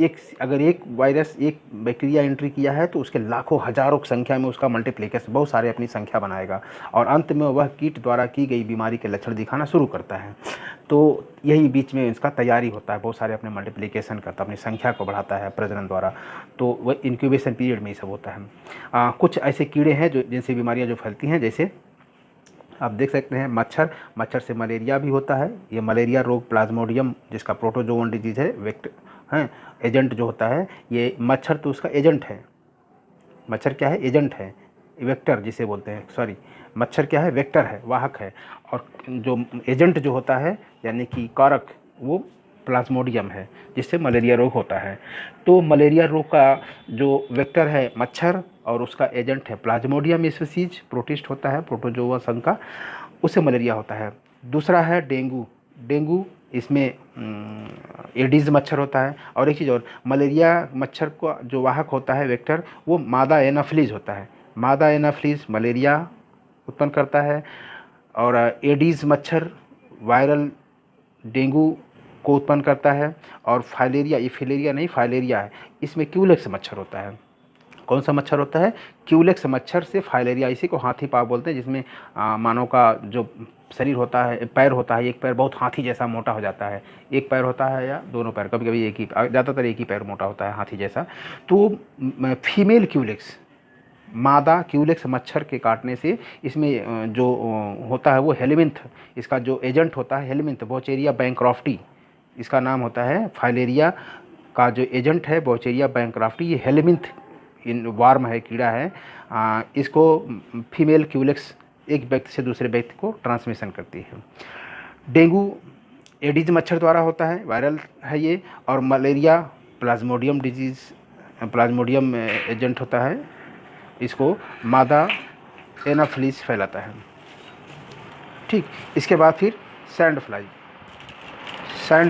अगर एक वायरस, एक बैक्टीरिया एंट्री किया है तो उसके लाखों हजारों की संख्या में उसका मल्टीप्लिकेशन, बहुत सारे अपनी संख्या बनाएगा और अंत में वह कीट द्वारा की गई बीमारी के लक्षण दिखाना शुरू करता है। तो यही बीच में इसका तैयारी होता है, बहुत सारे अपने मल्टीप्लिकेशन करता है, अपनी संख्या को बढ़ाता है प्रजनन द्वारा। तो वह इंक्यूबेशन पीरियड में ही सब होता है। कुछ ऐसे कीड़े हैं जो जिनसे बीमारियाँ जो फैलती हैं, जैसे आप देख सकते हैं मच्छर से मलेरिया भी होता है। ये मलेरिया रोग प्लाज्मोडियम, जिसका प्रोटोजोवन डिजीज है, वेक्टर हैं, एजेंट जो होता है, ये मच्छर तो उसका एजेंट है। मच्छर क्या है? एजेंट है, वेक्टर जिसे बोलते हैं, सॉरी, मच्छर क्या है? वेक्टर है, वाहक है। और जो एजेंट जो होता है यानी कि कारक, वो प्लाज्मोडियम है, जिससे मलेरिया रोग होता है। तो मलेरिया रोग का जो वेक्टर है मच्छर और उसका एजेंट है प्लाज्मोडियम स्पीसीज, प्रोटिस्ट होता है, प्रोटोजोआ संघ का, उससे मलेरिया होता है। दूसरा है डेंगू, इसमें एडीज मच्छर होता है। और एक चीज़ और, मलेरिया मच्छर को जो वाहक होता है वेक्टर, वो मादा एनाफ्लीज होता है। मादा एनाफ्लीज मलेरिया उत्पन्न करता है। और एडीज मच्छर वायरल डेंगू को उत्पन्न करता है। और फाइलेरिया, ये फिलेरिया नहीं फाइलेरिया है, इसमें क्यूलेक्स मच्छर होता है। कौन सा मच्छर होता है? क्यूलेक्स मच्छर से फाइलेरिया, इसी को हाथी पाँव बोलते हैं, जिसमें मानव का जो शरीर होता है, पैर होता है, एक पैर बहुत हाथी जैसा मोटा हो जाता है, एक पैर होता है या दोनों पैर, कभी कभी एक ही, ज़्यादातर एक ही पैर मोटा होता है हाथी जैसा। तो फीमेल क्यूलेक्स, मादा क्यूलेक्स मच्छर के काटने से इसमें जो होता है वो हेलमिंथ, इसका जो एजेंट होता है हेलमिंथ, बोचेरिया बैंक्रॉफ्टी इसका नाम होता है। फाइलेरिया का जो एजेंट है बोचेरिया बैंक्रॉफ्टी, ये हेलमिंथ इन वार्म है, कीड़ा है। इसको फीमेल क्यूलेक्स एक व्यक्ति से दूसरे व्यक्ति को ट्रांसमिशन करती है। डेंगू एडीज मच्छर द्वारा होता है, वायरल है ये। और malaria Plasmodium disease, Plasmodium agent होता है, इसको मादा एनाफ्लीज फैलाता है। ठीक, इसके बाद फिर सैंड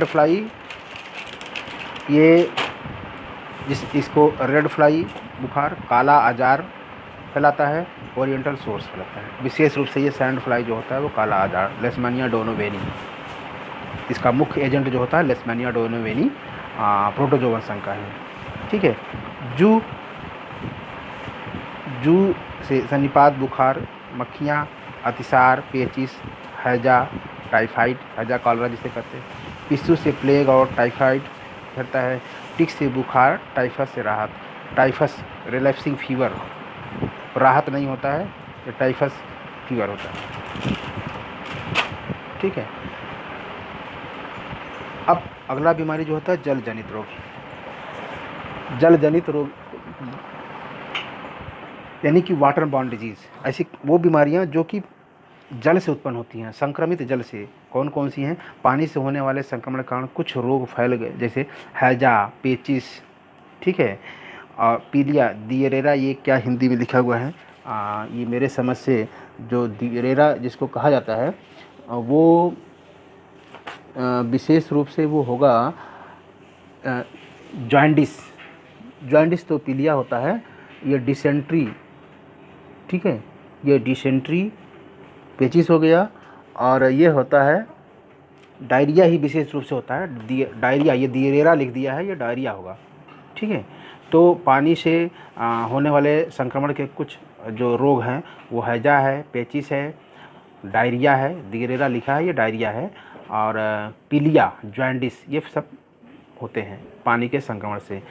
फ्लाई, ये इसको रेड फ्लाई बुखार, काला अजार फैलाता है, ओरिएंटल सोर्स फैलाता है। विशेष रूप से ये सैंड फ्लाई जो होता है वो काला अजार, लेशमैनिया डोनोवेनी, इसका मुख्य एजेंट जो होता है लेशमैनिया डोनोवेनी प्रोटोजोवन संघ का है। ठीक है, जू से सन्निपात बुखार, मक्खियाँ, अतिसार, पेचिश, हैजा, टाइफाइड, हैजा कॉलरा जिसे कहते हैं, पिस्सू से प्लेग और टाइफाइड फैलता है। टिक से बुखार, टाइफस से राहत, टाइफस रिलैप्सिंग फीवर, राहत नहीं होता है, ये टाइफस फीवर होता है। ठीक है, अब अगला बीमारी जो होता है जल जनित रोग यानी कि वाटर बॉर्न डिजीज़, ऐसी वो बीमारियां जो कि जल से उत्पन्न होती हैं, संक्रमित जल से। कौन कौन सी हैं? पानी से होने वाले संक्रमण के कारण कुछ रोग फैल गए, जैसे हैजा, पेचिस, ठीक है, और पीलिया, दियरेरा, ये क्या हिंदी में लिखा हुआ है, ये मेरे समझ से जो दियरेरा जिसको कहा जाता है वो विशेष रूप से वो होगा जॉइंडिस तो पीलिया होता है। ये डिसेंट्री, ठीक है, ये डिसेंट्री पेचिस हो गया। और ये होता है डायरिया ही विशेष रूप से होता है, डायरिया, ये दियरेरा लिख दिया है, ये डायरिया होगा। ठीक है, तो पानी से होने वाले संक्रमण के कुछ जो रोग हैं वो हैजा है, पेचिस है, डायरिया है, दियरेरा लिखा है, ये डायरिया है। और पीलिया, जॉइंडिस, ये सब होते हैं पानी के संक्रमण से,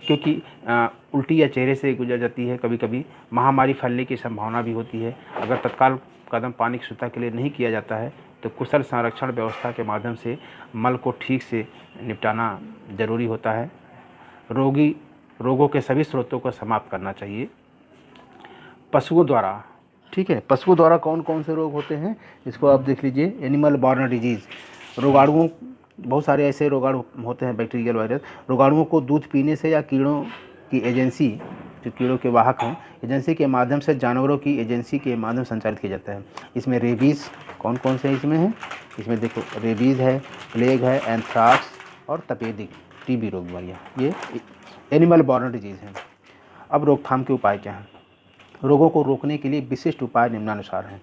क्योंकि उल्टी या चेहरे से गुजर जाती है। कभी कभी महामारी फैलने की संभावना भी होती है। अगर तत्काल कदम पानी की शुद्धता के लिए नहीं किया जाता है तो कुशल संरक्षण व्यवस्था के माध्यम से मल को ठीक से निपटाना जरूरी होता है। रोगों के सभी स्रोतों को समाप्त करना चाहिए। पशुओं द्वारा, ठीक है, पशुओं द्वारा कौन कौन से रोग होते हैं इसको आप देख लीजिए। एनिमल बॉर्न डिजीज़, रोगाणुओं, बहुत सारे ऐसे रोगाणु होते हैं बैक्टीरियल वायरस। रोगाणुओं को दूध पीने से या कीड़ों की एजेंसी जो कीड़ों के वाहक हैं, एजेंसी के माध्यम से जानवरों की एजेंसी के माध्यम से संचालित किया जाता है। इसमें रेबीज़ कौन कौन से इसमें है, इसमें देखो रेबीज़ है, प्लेग है, एंथ्राक्स और तपेदिक टीबी रोग बीमारियाँ, ये एनिमल बॉर्न डिजीज़ हैं। अब रोकथाम के उपाय क्या हैं? रोगों को रोकने के लिए विशिष्ट उपाय निम्नानुसार हैं।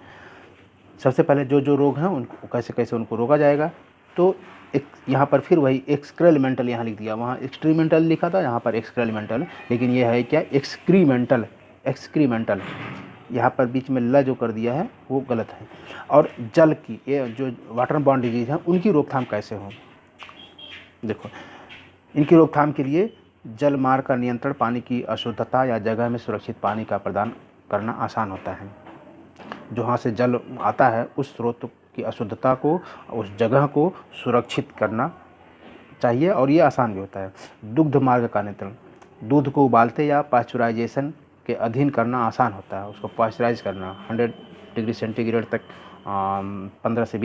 सबसे पहले जो रोग हैं उनको कैसे उनको रोका जाएगा, तो एक यहाँ पर फिर वही एक्सक्रीमेंटल यहाँ लिख दिया, वहाँ एक्सट्रीमेंटल लिखा था, यहाँ पर एक्सक्रीमेंटल, लेकिन ये है क्या एक्सक्रीमेंटल यहाँ पर बीच में ल जो कर दिया है वो गलत है। और जल की, ये जो वाटर बॉर्न डिजीज़ हैं उनकी रोकथाम कैसे हो, देखो इनकी रोकथाम के लिए जल मार्ग का नियंत्रण, पानी की अशुद्धता या जगह में सुरक्षित पानी का प्रदान करना आसान होता है। जहाँ से जल आता है उस स्रोत की अशुद्धता को, उस जगह को सुरक्षित करना चाहिए और ये आसान भी होता है। दुग्ध मार्ग का नियंत्रण, दूध को उबालते या पाश्चराइजेशन के अधीन करना आसान होता है। उसको पाश्चराइज करना 100 डिग्री सेंटीग्रेड तक 15 से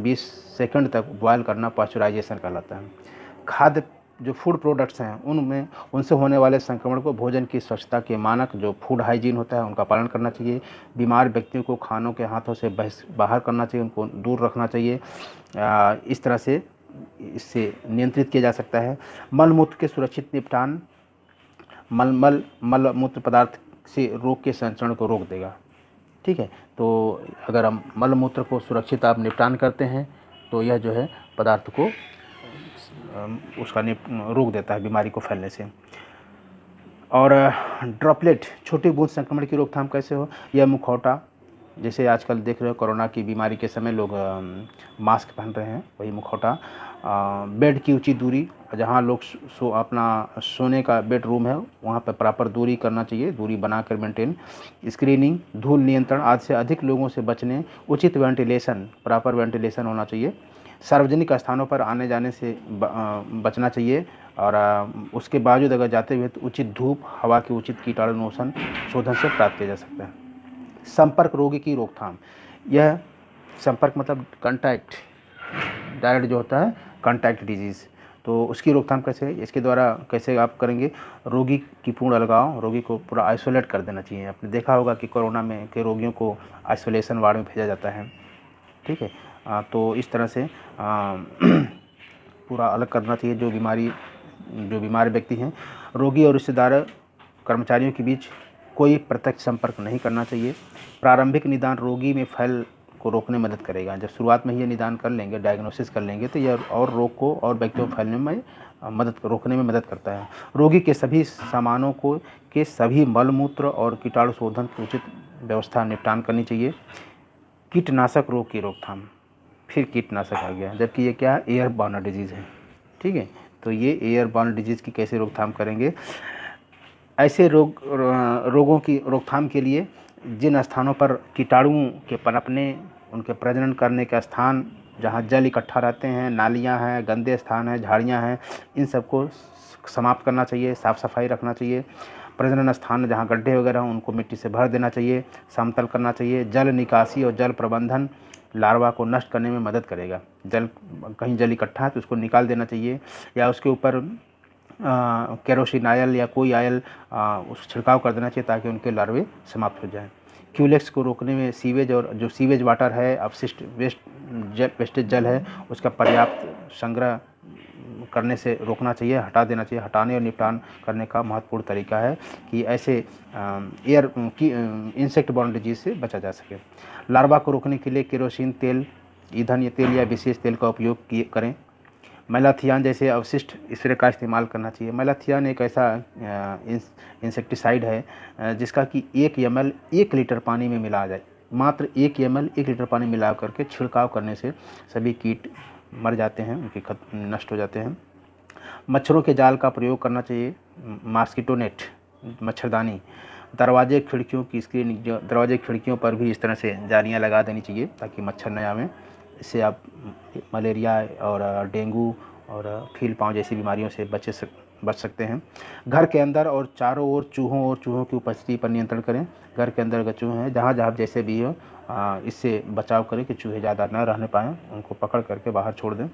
20 सेकंड तक बॉयल करना पाश्चराइजेशन कहलाता है। खाद्य जो फूड प्रोडक्ट्स हैं उनमें उनसे होने वाले संक्रमण को, भोजन की स्वच्छता के मानक जो फूड हाइजीन होता है उनका पालन करना चाहिए। बीमार व्यक्तियों को खानों के हाथों से बाहर करना चाहिए, उनको दूर रखना चाहिए। इस तरह से इससे नियंत्रित किया जा सकता है। मल मूत्र के सुरक्षित निपटान मल मूत्र पदार्थ से रोग के संचरण को रोक देगा। ठीक है, तो अगर हम मल मूत्र को सुरक्षित आप निपटान करते हैं तो यह जो है पदार्थ को उसका रोक देता है बीमारी को फैलने से। और ड्रॉपलेट छोटी बूंद संक्रमण की रोकथाम कैसे हो, यह मुखौटा, जैसे आजकल देख रहे हो कोरोना की बीमारी के समय लोग मास्क पहन रहे हैं, वही मुखौटा। बेड की उचित दूरी, जहाँ लोग अपना सोने का बेडरूम है वहाँ पर प्रॉपर दूरी करना चाहिए, दूरी बनाकर मेंटेन। स्क्रीनिंग, धूल नियंत्रण, आधे से अधिक लोगों से बचने, उचित वेंटिलेशन, प्रॉपर वेंटिलेशन होना चाहिए। सार्वजनिक स्थानों पर आने जाने से बचना चाहिए और उसके बावजूद अगर जाते हुए तो उचित धूप, हवा के उचित कीटाणुनाशन शोधन से प्राप्त किया जा सकता है। संपर्क रोगी की रोकथाम, यह संपर्क मतलब कांटेक्ट, डायरेक्ट जो होता है कांटेक्ट डिजीज़, तो उसकी रोकथाम कैसे, इसके द्वारा कैसे आप करेंगे, रोगी की पूर्ण अलगाव, रोगी को पूरा आइसोलेट कर देना चाहिए। आपने देखा होगा कि कोरोना में के रोगियों को आइसोलेशन वार्ड में भेजा जाता है। ठीक है, तो इस तरह से पूरा अलग करना चाहिए जो बीमार व्यक्ति हैं। रोगी और रिश्तेदार कर्मचारियों के बीच कोई प्रत्यक्ष संपर्क नहीं करना चाहिए। प्रारंभिक निदान रोगी में फैल को रोकने में मदद करेगा। जब शुरुआत में ही ये निदान कर लेंगे, डायग्नोसिस कर लेंगे, तो यह और रोग को और व्यक्तियों को फैलने में रोकने में मदद करता है। रोगी के सभी सामानों को के सभी मलमूत्र और कीटाणु शोधन की उचित व्यवस्था निपटान करनी चाहिए। कीटनाशक रोग की रोकथाम, फिर कीटनाशक आ गया, जबकि ये क्या है, एयर बॉर्न डिजीज़ है। ठीक है, तो ये एयर बॉर्न डिजीज़ की कैसे रोकथाम करेंगे, ऐसे रोगों की रोकथाम के लिए जिन स्थानों पर कीटाणुओं के पनपने, उनके प्रजनन करने का स्थान, जहाँ जल इकट्ठा रहते हैं, नालियाँ हैं, गंदे स्थान हैं, झाड़ियाँ हैं, इन सबको समाप्त करना चाहिए, साफ़ सफाई रखना चाहिए। प्रजनन स्थान जहाँ गड्ढे वगैरह हों उनको मिट्टी से भर देना चाहिए, समतल करना चाहिए। जल निकासी और जल प्रबंधन लार्वा को नष्ट करने में मदद करेगा। कहीं जल इकट्ठा है तो उसको निकाल देना चाहिए, या उसके ऊपर केरोसिन आयल या कोई आयल उस छिड़काव कर देना चाहिए ताकि उनके लार्वे समाप्त हो जाएं। क्यूलेक्स को रोकने में सीवेज और जो सीवेज वाटर है, अपशिष्ट वेस्टेज जल है, उसका पर्याप्त संग्रह करने से रोकना चाहिए, हटा देना चाहिए। हटाने और निपटान करने का महत्वपूर्ण तरीका है कि ऐसे एयर की इंसेक्ट बॉर्न डिजीज से बचा जा सके। लार्वा को रोकने के लिए केरोसिन तेल, ईंधन या तेल या विशेष तेल का उपयोग करें। मैलाथियान जैसे अवशिष्ट स्प्रे का इस्तेमाल करना चाहिए। मैलाथियान एक ऐसा इंसेक्टिसाइड है जिसका कि 1 ml 1 लीटर पानी में मिला जाए, मात्र 1 ml 1 लीटर पानी मिला करके छिड़काव करने से सभी कीट मर जाते हैं, उनके नष्ट हो जाते हैं। मच्छरों के जाल का प्रयोग करना चाहिए, मॉस्किटो नेट, मच्छरदानी। दरवाजे खिड़कियों की स्क्रीनिंग, दरवाजे खिड़कियों पर भी इस तरह से जालियाँ लगा देनी चाहिए ताकि मच्छर न आवें। इससे आप मलेरिया और डेंगू और फील पाँव जैसी बीमारियों से बच सकते हैं। घर के अंदर और चारों ओर चूहों की उपस्थिति पर नियंत्रण करें। घर के अंदर अगर चूहे हैं, जहाँ जैसे भी हो, इससे बचाव करें कि चूहे ज़्यादा न रहने पाएँ, उनको पकड़ करके बाहर छोड़ दें।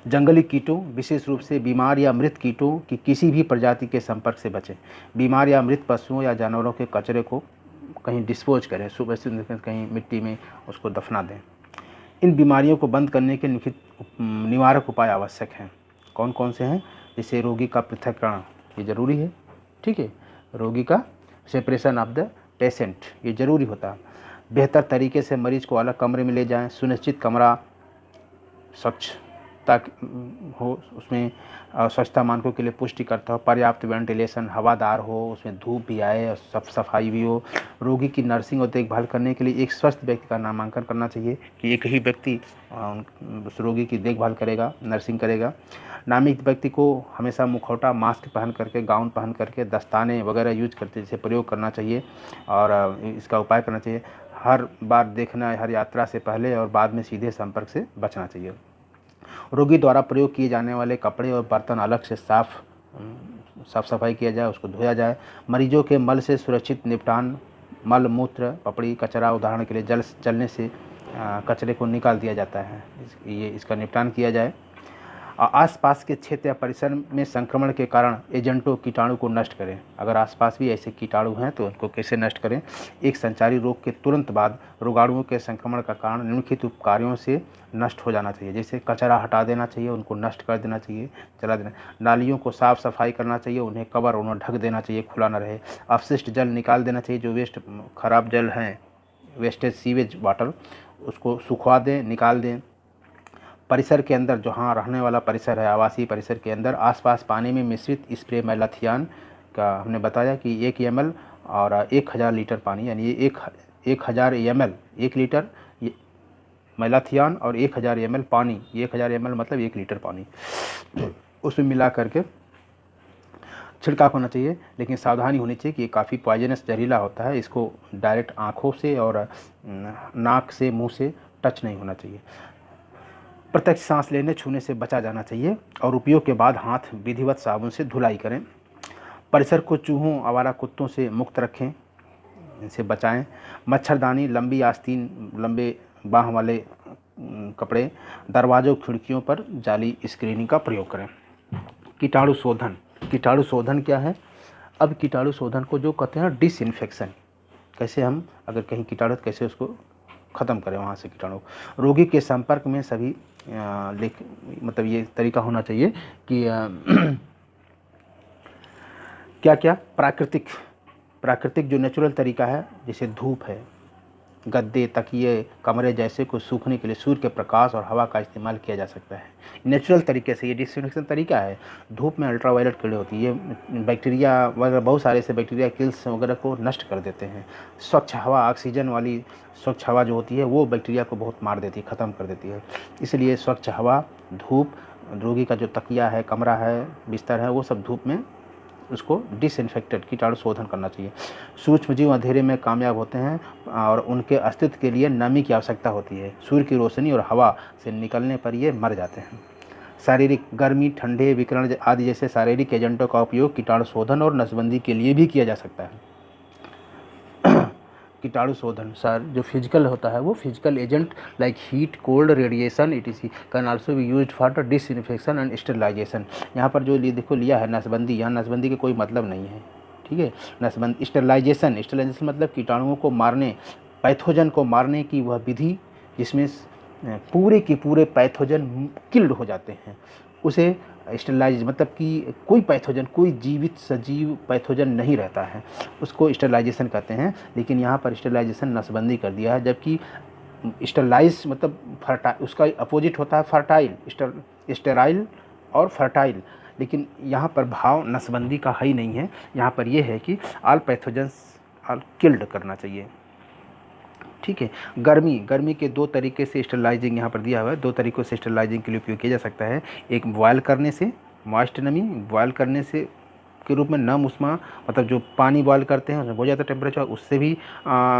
जंगली कीटों, विशेष रूप से बीमार या मृत कीटों की किसी भी प्रजाति के संपर्क से बचें। बीमार या मृत पशुओं या जानवरों के कचरे को कहीं डिस्पोज करें, सुबह से कहीं मिट्टी में उसको दफना दें। इन बीमारियों को बंद करने के लिखित निवारक उपाय आवश्यक हैं। कौन कौन से हैं? जैसे रोगी का पृथक्करण, ये ज़रूरी है, ठीक है। रोगी का सेपरेशन ऑफ द पेशेंट, ये ज़रूरी होता है। बेहतर तरीके से मरीज को अलग कमरे में ले जाएं। सुनिश्चित कमरा स्वच्छ ताकि हो, उसमें स्वच्छता मानकों के लिए पुष्टि करता हो। पर्याप्त वेंटिलेशन, हवादार हो, उसमें धूप भी आए और सब सफाई भी हो। रोगी की नर्सिंग और देखभाल करने के लिए एक स्वस्थ व्यक्ति का नामांकन करना चाहिए कि एक ही व्यक्ति उस रोगी की देखभाल करेगा, नर्सिंग करेगा। नामित व्यक्ति को हमेशा मुखौटा, मास्क पहन करके, गाउन पहन करके, दस्ताने वगैरह यूज करते जैसे प्रयोग करना चाहिए और इसका उपाय करना चाहिए। हर बार देखना, हर यात्रा से पहले और बाद में सीधे संपर्क से बचना चाहिए। रोगी द्वारा प्रयोग किए जाने वाले कपड़े और बर्तन अलग से साफ सफाई किया जाए, उसको धोया जाए। मरीजों के मल से सुरक्षित निपटान, मल मूत्र पपड़ी कचरा, उदाहरण के लिए जलने से कचरे को निकाल दिया जाता है, इसका निपटान किया जाए। आसपास के क्षेत्र या परिसर में संक्रमण के कारण एजेंटों, कीटाणु को नष्ट करें। अगर आसपास भी ऐसे कीटाणु हैं तो उनको कैसे नष्ट करें? एक संचारी रोग के तुरंत बाद रोगाणुओं के संक्रमण का कारण निम्नलिखित कार्यों से नष्ट हो जाना चाहिए। जैसे कचरा हटा देना चाहिए, उनको नष्ट कर देना चाहिए, जला देना। नालियों को साफ सफाई करना चाहिए, उन्हें ढक देना चाहिए, खुला न रहे। अपशिष्ट जल निकाल देना चाहिए, जो वेस्ट खराब जल हैं, वेस्टेज सीवेज वाटर, उसको सुखवा दें, निकाल दें। परिसर के अंदर, जहाँ रहने वाला परिसर है, आवासीय परिसर के अंदर आसपास पानी में मिश्रित स्प्रे मैलाथियान का हमने बताया कि 1 ml और 1000 लीटर पानी, यानी 1000 ml 1 लीटर मैलाथियान और 1000 ml पानी, 1000 ml मतलब 1 लीटर पानी, उसमें मिला करके छिड़काव होना चाहिए। लेकिन सावधानी होनी चाहिए कि ये काफ़ी पॉइजनस, जहरीला होता है। इसको डायरेक्ट आँखों से और नाक से, मुँह से टच नहीं होना चाहिए। प्रत्यक्ष सांस लेने, छूने से बचा जाना चाहिए और उपयोग के बाद हाथ विधिवत साबुन से धुलाई करें। परिसर को चूहों, आवारा कुत्तों से मुक्त रखें, इनसे बचाएं। मच्छरदानी, लंबी आस्तीन, लंबे बाह वाले कपड़े, दरवाज़ों, खिड़कियों पर जाली स्क्रीनिंग का प्रयोग करें। कीटाणु शोधन, कीटाणु शोधन क्या है? अब कीटाणु शोधन को जो कहते हैं डिसइंफेक्शन, कैसे हम अगर कहीं कीटाणु, कैसे उसको ख़त्म करें वहाँ से कीटाणु। रोगी के संपर्क में सभी मतलब ये तरीका होना चाहिए कि क्या क्या प्राकृतिक जो नेचुरल तरीका है, जैसे धूप है, गद्दे, तकिए, कमरे जैसे को सूखने के लिए सूर्य के प्रकाश और हवा का इस्तेमाल किया जा सकता है। नेचुरल तरीके से ये डिसइंफेक्शन तरीका है। धूप में अल्ट्रावायलेट कीड़े होती है, ये बैक्टीरिया वगैरह, बहुत सारे ऐसे बैक्टीरिया किल्स वगैरह को नष्ट कर देते हैं। स्वच्छ हवा, ऑक्सीजन वाली स्वच्छ हवा जो होती है वो बैक्टीरिया को बहुत मार देती है, ख़त्म कर देती है। इसलिए स्वच्छ हवा, धूप, रोगी का जो तकिया है, कमरा है, बिस्तर है, वो सब धूप में उसको डिसइंफेक्टेड, कीटाणु शोधन करना चाहिए। सूक्ष्मजीव अंधेरे में कामयाब होते हैं और उनके अस्तित्व के लिए नमी की आवश्यकता होती है। सूर्य की रोशनी और हवा से निकलने पर ये मर जाते हैं। शारीरिक, गर्मी, ठंडे, विकिरण आदि जैसे शारीरिक एजेंटों का उपयोग कीटाणु शोधन और नसबंदी के लिए भी किया जा सकता है। कीटाणु शोधन सर जो फिजिकल होता है, वो physical agent like heat, cold, radiation etc can also be used for the disinfection and sterilization. यहाँ पर जो देखो लिया है नसबंदी, यहाँ नसबंदी का कोई मतलब नहीं है, ठीक है। नसबंदी, स्टेरिलाइजेशन मतलब कीटाणुओं को मारने, पैथोजन को मारने की वह विधि जिसमें पूरे के पूरे पैथोजन किल्ड हो जाते हैं, उसे स्टेरिलाइज मतलब कि कोई पैथोजन, कोई जीवित सजीव पैथोजन नहीं रहता है, उसको स्टेरिलाइजेशन कहते हैं। लेकिन यहाँ पर स्टेरिलाइजेशन नसबंदी कर दिया है, जबकि स्टेरिलाइज मतलब फर्टाइल, उसका अपोजिट होता है फर्टाइल, स्टेराइल और फर्टाइल। लेकिन यहाँ पर भाव नसबंदी का है ही नहीं है। यहाँ पर यह है कि ऑल पैथोजन्स ऑल किल्ड करना चाहिए, ठीक है। गर्मी के 2 तरीके से स्टेरिलाइजिंग यहाँ पर दिया हुआ है, 2 तरीक़ों से स्टेरिलाइजिंग के लिए उपयोग किया जा सकता है। एक बॉयल करने से, मॉइस्ट नमी, बॉयल करने से के रूप में, नम उष्मा मतलब जो पानी बॉयल करते हैं उसमें हो जाता है टेम्परेचर, उससे भी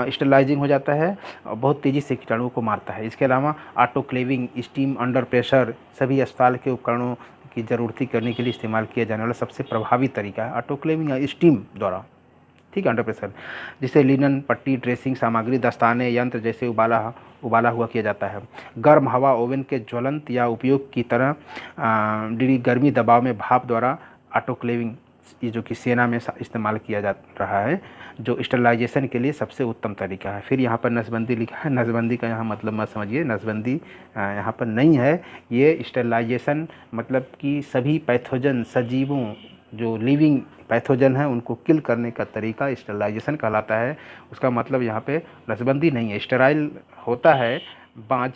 स्टेरिलाइजिंग हो जाता है और बहुत तेज़ी से कीटाणुओं को मारता है। इसके अलावा ऑटोक्लेविंग, स्टीम अंडर प्रेशर सभी अस्पताल के उपकरणों की ज़रूरत करने के लिए इस्तेमाल किया जाने वाला सबसे प्रभावी तरीका है ऑटोक्लेविंग या स्टीम द्वारा, ठीक है, अंडर प्रेशर, जिसे लिनन, पट्टी, ड्रेसिंग सामग्री, दस्ताने, यंत्र जैसे उबाला हुआ किया जाता है। गर्म हवा ओवन के ज्वलंत या उपयोग की तरह डिग्री गर्मी दबाव में भाप द्वारा ऑटोक्लेविंग, ये जो कि सेना में इस्तेमाल किया जा रहा है, जो स्टरलाइजेशन के लिए सबसे उत्तम तरीका है। फिर यहाँ पर नसबंदी लिखा है, नसबंदी का यहाँ मतलब मत समझिए, नसबंदी यहाँ पर नहीं है। ये स्टरलाइजेशन मतलब कि सभी पैथोजन, सजीवों जो लिविंग पैथोजन है उनको किल करने का तरीका स्टरलाइजेशन कहलाता है। उसका मतलब यहाँ पे नसबंदी नहीं है। स्टेराइल होता है बाँझ,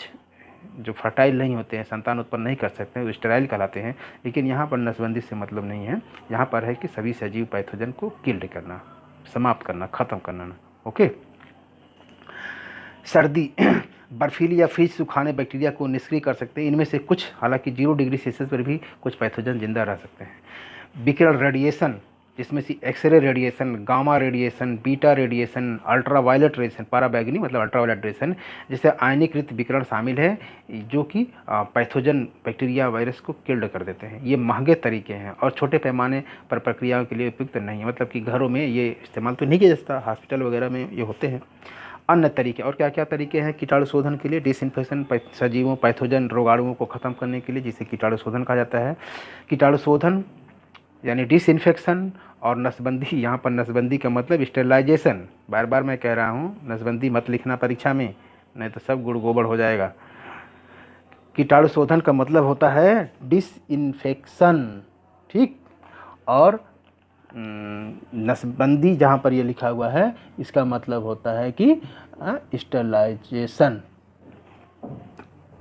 जो फर्टाइल नहीं होते हैं, संतान उत्पन्न नहीं कर सकते हैं, वो स्टेराइल कहलाते हैं। लेकिन यहाँ पर नसबंदी से मतलब नहीं है, यहाँ पर है कि सभी सजीव पैथोजन को किल्ड करना, समाप्त करना, ख़त्म करना। ओके। सर्दी बर्फीली या फ्रीज सुखाने बैक्टीरिया को निष्क्रिय कर सकते हैं। इनमें से कुछ हालांकि 0 डिग्री सेल्सियस पर भी कुछ पैथोजन जिंदा रह सकते हैं। विकिरण रेडिएशन, जिसमें से X-ray radiation, gamma radiation, beta radiation, ultraviolet radiation, पराबैंगनी मतलब अल्ट्रावायलेट रेडिएशन, जिससे आयनीकृत विकिरण शामिल है, जो कि पैथोजन बैक्टीरिया वायरस को किल्ड कर देते हैं। ये महंगे तरीके हैं और छोटे पैमाने पर प्रक्रियाओं के लिए उपयुक्त नहीं है, मतलब कि घरों में ये इस्तेमाल तो नहीं किया जाता, हॉस्पिटल वगैरह में ये होते हैं। अन्य तरीके और क्या क्या तरीके हैं कीटाणु शोधन के लिए? डिसइंफेक्शन, सजीवों पैथोजन रोगाणुओं को ख़त्म करने के लिए, जिसे कीटाणु शोधन कहा जाता है। कीटाणु शोधन यानी डिसइंफेक्शन और नसबंदी, यहाँ पर नसबंदी का मतलब स्टेरिलाइजेशन। बार बार मैं कह रहा हूँ, नसबंदी मत लिखना परीक्षा में, नहीं तो सब गुड़ गोबर हो जाएगा। कीटाणु शोधन का मतलब होता है डिसइंफेक्शन, ठीक, और नसबंदी जहाँ पर ये लिखा हुआ है इसका मतलब होता है कि स्टेरिलाइजेशन,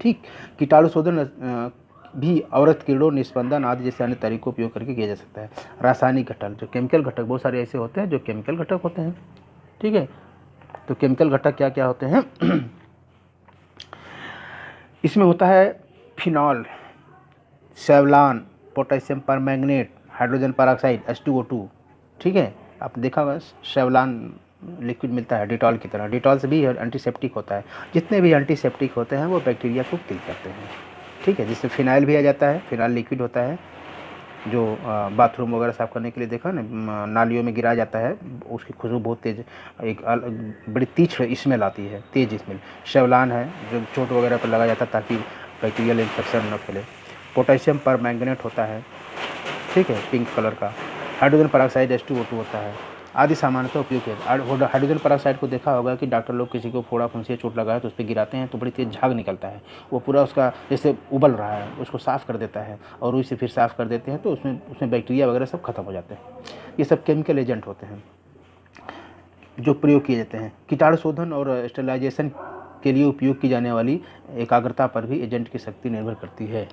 ठीक। कीटाणु शोधन भी औरत कीड़ों, निस्पंदन आदि जैसे अन्य तरीकों उपयोग करके किया जा सकता है। रासायनिक घटक, जो केमिकल घटक, बहुत सारे ऐसे होते हैं जो केमिकल घटक होते हैं, ठीक है। तो केमिकल घटक क्या क्या होते हैं? इसमें होता है phenol, Savlon, potassium permanganate, hydrogen peroxide H2O2, ठीक है। आप देखा होगा सेवलान लिक्विड मिलता है डिटॉल की तरह। डिटॉल से भी एंटीसेप्टिक होता है। जितने भी एंटीसेप्टिक होते हैं वो बैक्टीरिया को किल करते हैं, ठीक है। जिससे फिनाइल भी आ जाता है, फिनाइल लिक्विड होता है जो बाथरूम वगैरह साफ़ करने के लिए देखा ना, नालियों में गिराया जाता है, उसकी खुशबू बहुत तेज़, एक बड़ी तीक्ष्ण स्मेल आती है, तेज़ स्मेल। सेवलान है जो चोट वगैरह पर लगाया जाता है ताकि बैक्टीरियल इन्फेक्शन न फैले। पोटेशियम परमैंगनेट होता है, ठीक है, पिंक कलर का। हाइड्रोजन पेरोक्साइड H2O2 होता है, आदि सामान्यतः उपयोग है। हाइड्रोजन पेरोक्साइड को देखा होगा कि डॉक्टर लोग किसी को फोड़ा फुंसी चोट लगा है तो उस पर गिराते हैं तो बड़ी तेज़ झाग निकलता है, वो पूरा उसका जैसे उबल रहा है उसको साफ़ कर देता है, और उसे फिर साफ़ कर देते हैं तो उसमें बैक्टीरिया वगैरह सब खत्म हो जाते हैं। ये सब केमिकल एजेंट होते हैं जो प्रयोग किए जाते हैं। कीटाणु शोधन और स्टेरिलाइजेशन के लिए उपयोग की जाने वाली एकाग्रता पर भी एजेंट की शक्ति निर्भर करती है,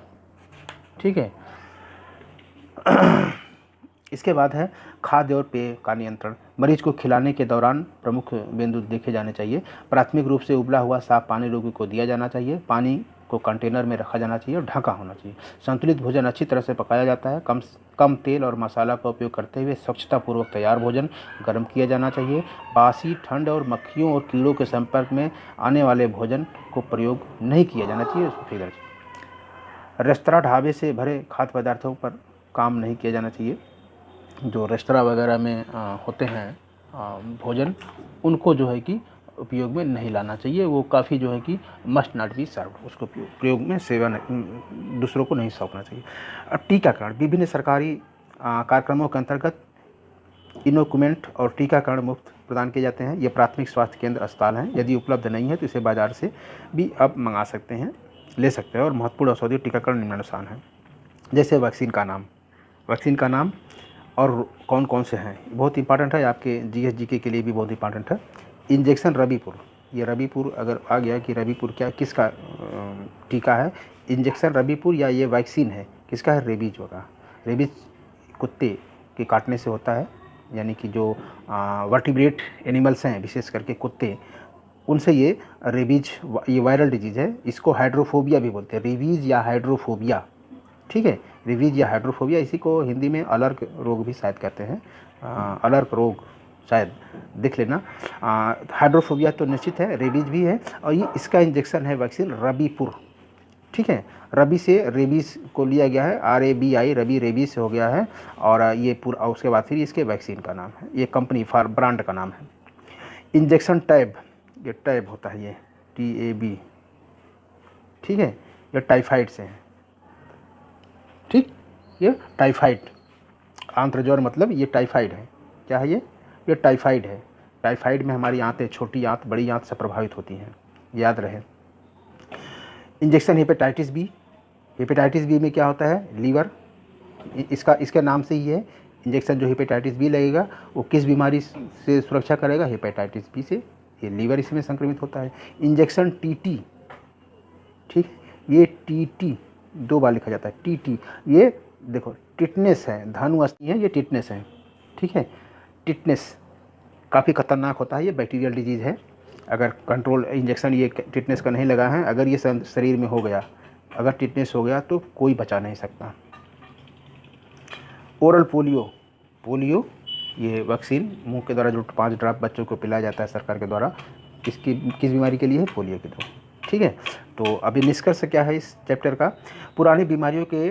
ठीक है। इसके बाद है खाद्य और पेय का नियंत्रण। मरीज को खिलाने के दौरान प्रमुख बिंदु देखे जाने चाहिए। प्राथमिक रूप से उबला हुआ साफ पानी रोगी को दिया जाना चाहिए। पानी को कंटेनर में रखा जाना चाहिए और ढका होना चाहिए। संतुलित भोजन अच्छी तरह से पकाया जाता है। कम तेल और मसाला का उपयोग करते हुए स्वच्छतापूर्वक तैयार भोजन गर्म किया जाना चाहिए। बासी, ठंड और मक्खियों और कीड़ों के संपर्क में आने वाले भोजन को प्रयोग नहीं किया जाना चाहिए। रेस्तरां, ढाबे से भरे खाद्य पदार्थों पर काम नहीं किया जाना चाहिए। जो रेस्तरां वगैरह में होते हैं भोजन, उनको जो है कि उपयोग में नहीं लाना चाहिए। वो काफ़ी जो है कि मस्ट नॉट बी सर्व्ड, उसको प्रयोग में सेवन दूसरों को नहीं सौंपना चाहिए। अब टीकाकरण, विभिन्न सरकारी कार्यक्रमों के अंतर्गत इनोकुमेंट और टीकाकरण मुफ्त प्रदान किए जाते हैं। ये प्राथमिक स्वास्थ्य केंद्र, अस्पताल हैं। यदि उपलब्ध नहीं है तो इसे बाज़ार से भी आप मंगा सकते हैं, ले सकते हैं। और महत्वपूर्ण औषधि टीकाकरण निम्नानुसार हैं, जैसे वैक्सीन का नाम और कौन कौन से हैं, बहुत इंपॉर्टेंट है, आपके GS/GK के लिए भी बहुत इंपॉर्टेंट है। इंजेक्शन रबीपुर, ये रबीपुर अगर आ गया कि रबीपुर किसका टीका है, इंजेक्शन रबीपुर या ये वैक्सीन है किसका है, रेबीज होगा। रेबीज कुत्ते के काटने से होता है, यानी कि जो वर्टिब्रेट एनिमल्स हैं, विशेष करके कुत्ते, उनसे ये रेबीज, ये वायरल डिजीज़ है। इसको हाइड्रोफोबिया भी बोलते हैं, रेबीज या हाइड्रोफोबिया, ठीक है। रेबीज या हाइड्रोफोबिया, इसी को हिंदी में अलर्क रोग भी शायद कहते हैं, अलर्क रोग शायद, देख लेना। हाइड्रोफोबिया तो निश्चित है, रेबीज भी है, और ये इसका इंजेक्शन है वैक्सीन रबीपुर, ठीक है। रबी से रेबीज को लिया गया है, RABI, रबी रेबीज से हो गया है। और ये पूरा उसके बाद फिर इसके वैक्सीन का नाम है, ये कंपनी ब्रांड का नाम है। इंजेक्शन टैब, ये टैब होता है, ये TAB, ठीक है। ये टाइफाइड से है, ठीक। ये टाइफाइड, आंत्रज्वर मतलब ये टाइफाइड है। क्या है ये टाइफाइड है। टाइफाइड में हमारी आंतें, छोटी आंत बड़ी आंत से प्रभावित होती हैं, याद रहे। Injection hepatitis B, hepatitis B में क्या होता है, लीवर, इसका नाम से ही है। इंजेक्शन जो हेपेटाइटिस बी लगेगा वो किस बीमारी से सुरक्षा करेगा, हेपेटाइटिस बी से। ये लीवर इसमें संक्रमित होता है। इंजेक्शन TT, ठीक, ये TT 2 बार लिखा जाता है, TT। ये देखो टिटनेस है, धानु अस्थि है, ये टिटनेस है, ठीक है। टिटनेस काफ़ी खतरनाक होता है, ये बैक्टीरियल डिजीज़ है। अगर कंट्रोल इंजेक्शन ये टिटनेस का नहीं लगा है, अगर ये शरीर में हो गया, अगर टिटनेस हो गया तो कोई बचा नहीं सकता। ओरल पोलियो, पोलियो ये वैक्सीन मुंह के द्वारा जो 5 ड्रॉप बच्चों को पिलाया जाता है सरकार के द्वारा, किस बीमारी के लिए है, पोलियो के लिए, ठीक है। तो अभी निष्कर्ष क्या है इस चैप्टर का, पुरानी बीमारियों के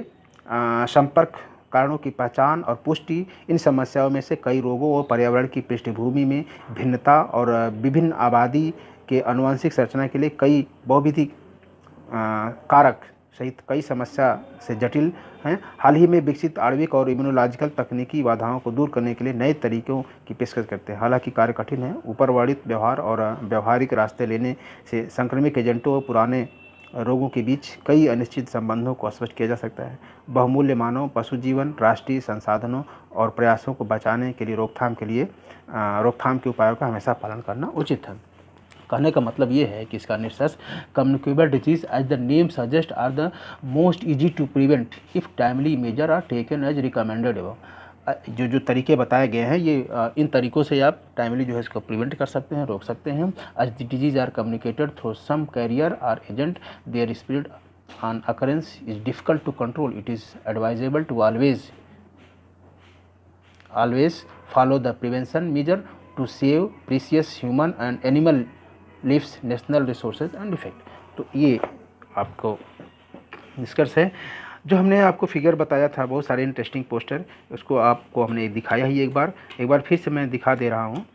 संपर्क कारणों की पहचान और पुष्टि। इन समस्याओं में से कई रोगों और पर्यावरण की पृष्ठभूमि में भिन्नता और विभिन्न आबादी के आनुवंशिक संरचना के लिए कई बहुविधि कारक सहित कई समस्या से जटिल हैं। हाल ही में विकसित आणविक और इम्यूनोलॉजिकल तकनीकी बाधाओं को दूर करने के लिए नए तरीकों की पेशकश करते हैं। हालांकि कार्य कठिन है। ऊपर वर्णित व्यवहार और व्यवहारिक रास्ते लेने से संक्रमित एजेंटों और पुराने रोगों के बीच कई अनिश्चित संबंधों को स्पष्ट किया जा सकता है। बहुमूल्य मानव, पशु जीवन, राष्ट्रीय संसाधनों और प्रयासों को बचाने के लिए रोकथाम के उपायों का हमेशा पालन करना उचित है। कहने का मतलब ये है कि इसका निष्कर्ष, communicable disease as the name suggest are the most easy to prevent if timely measure are taken as recommended. जो तरीके बताए गए हैं, ये इन तरीकों से आप टाइमली जो है इसको प्रिवेंट कर सकते हैं, रोक सकते हैं। As the disease are communicated through some carrier or agent, their spread on occurrence is difficult to control, it is advisable to always follow the prevention measure to save precious human and animal lives, national resources and effect। तो ये आपको निष्कर्ष है। जो हमने आपको figure बताया था, बहुत सारे इंटरेस्टिंग पोस्टर, उसको आपको हमने दिखाया ही एक बार फिर से मैं दिखा दे रहा हूँ।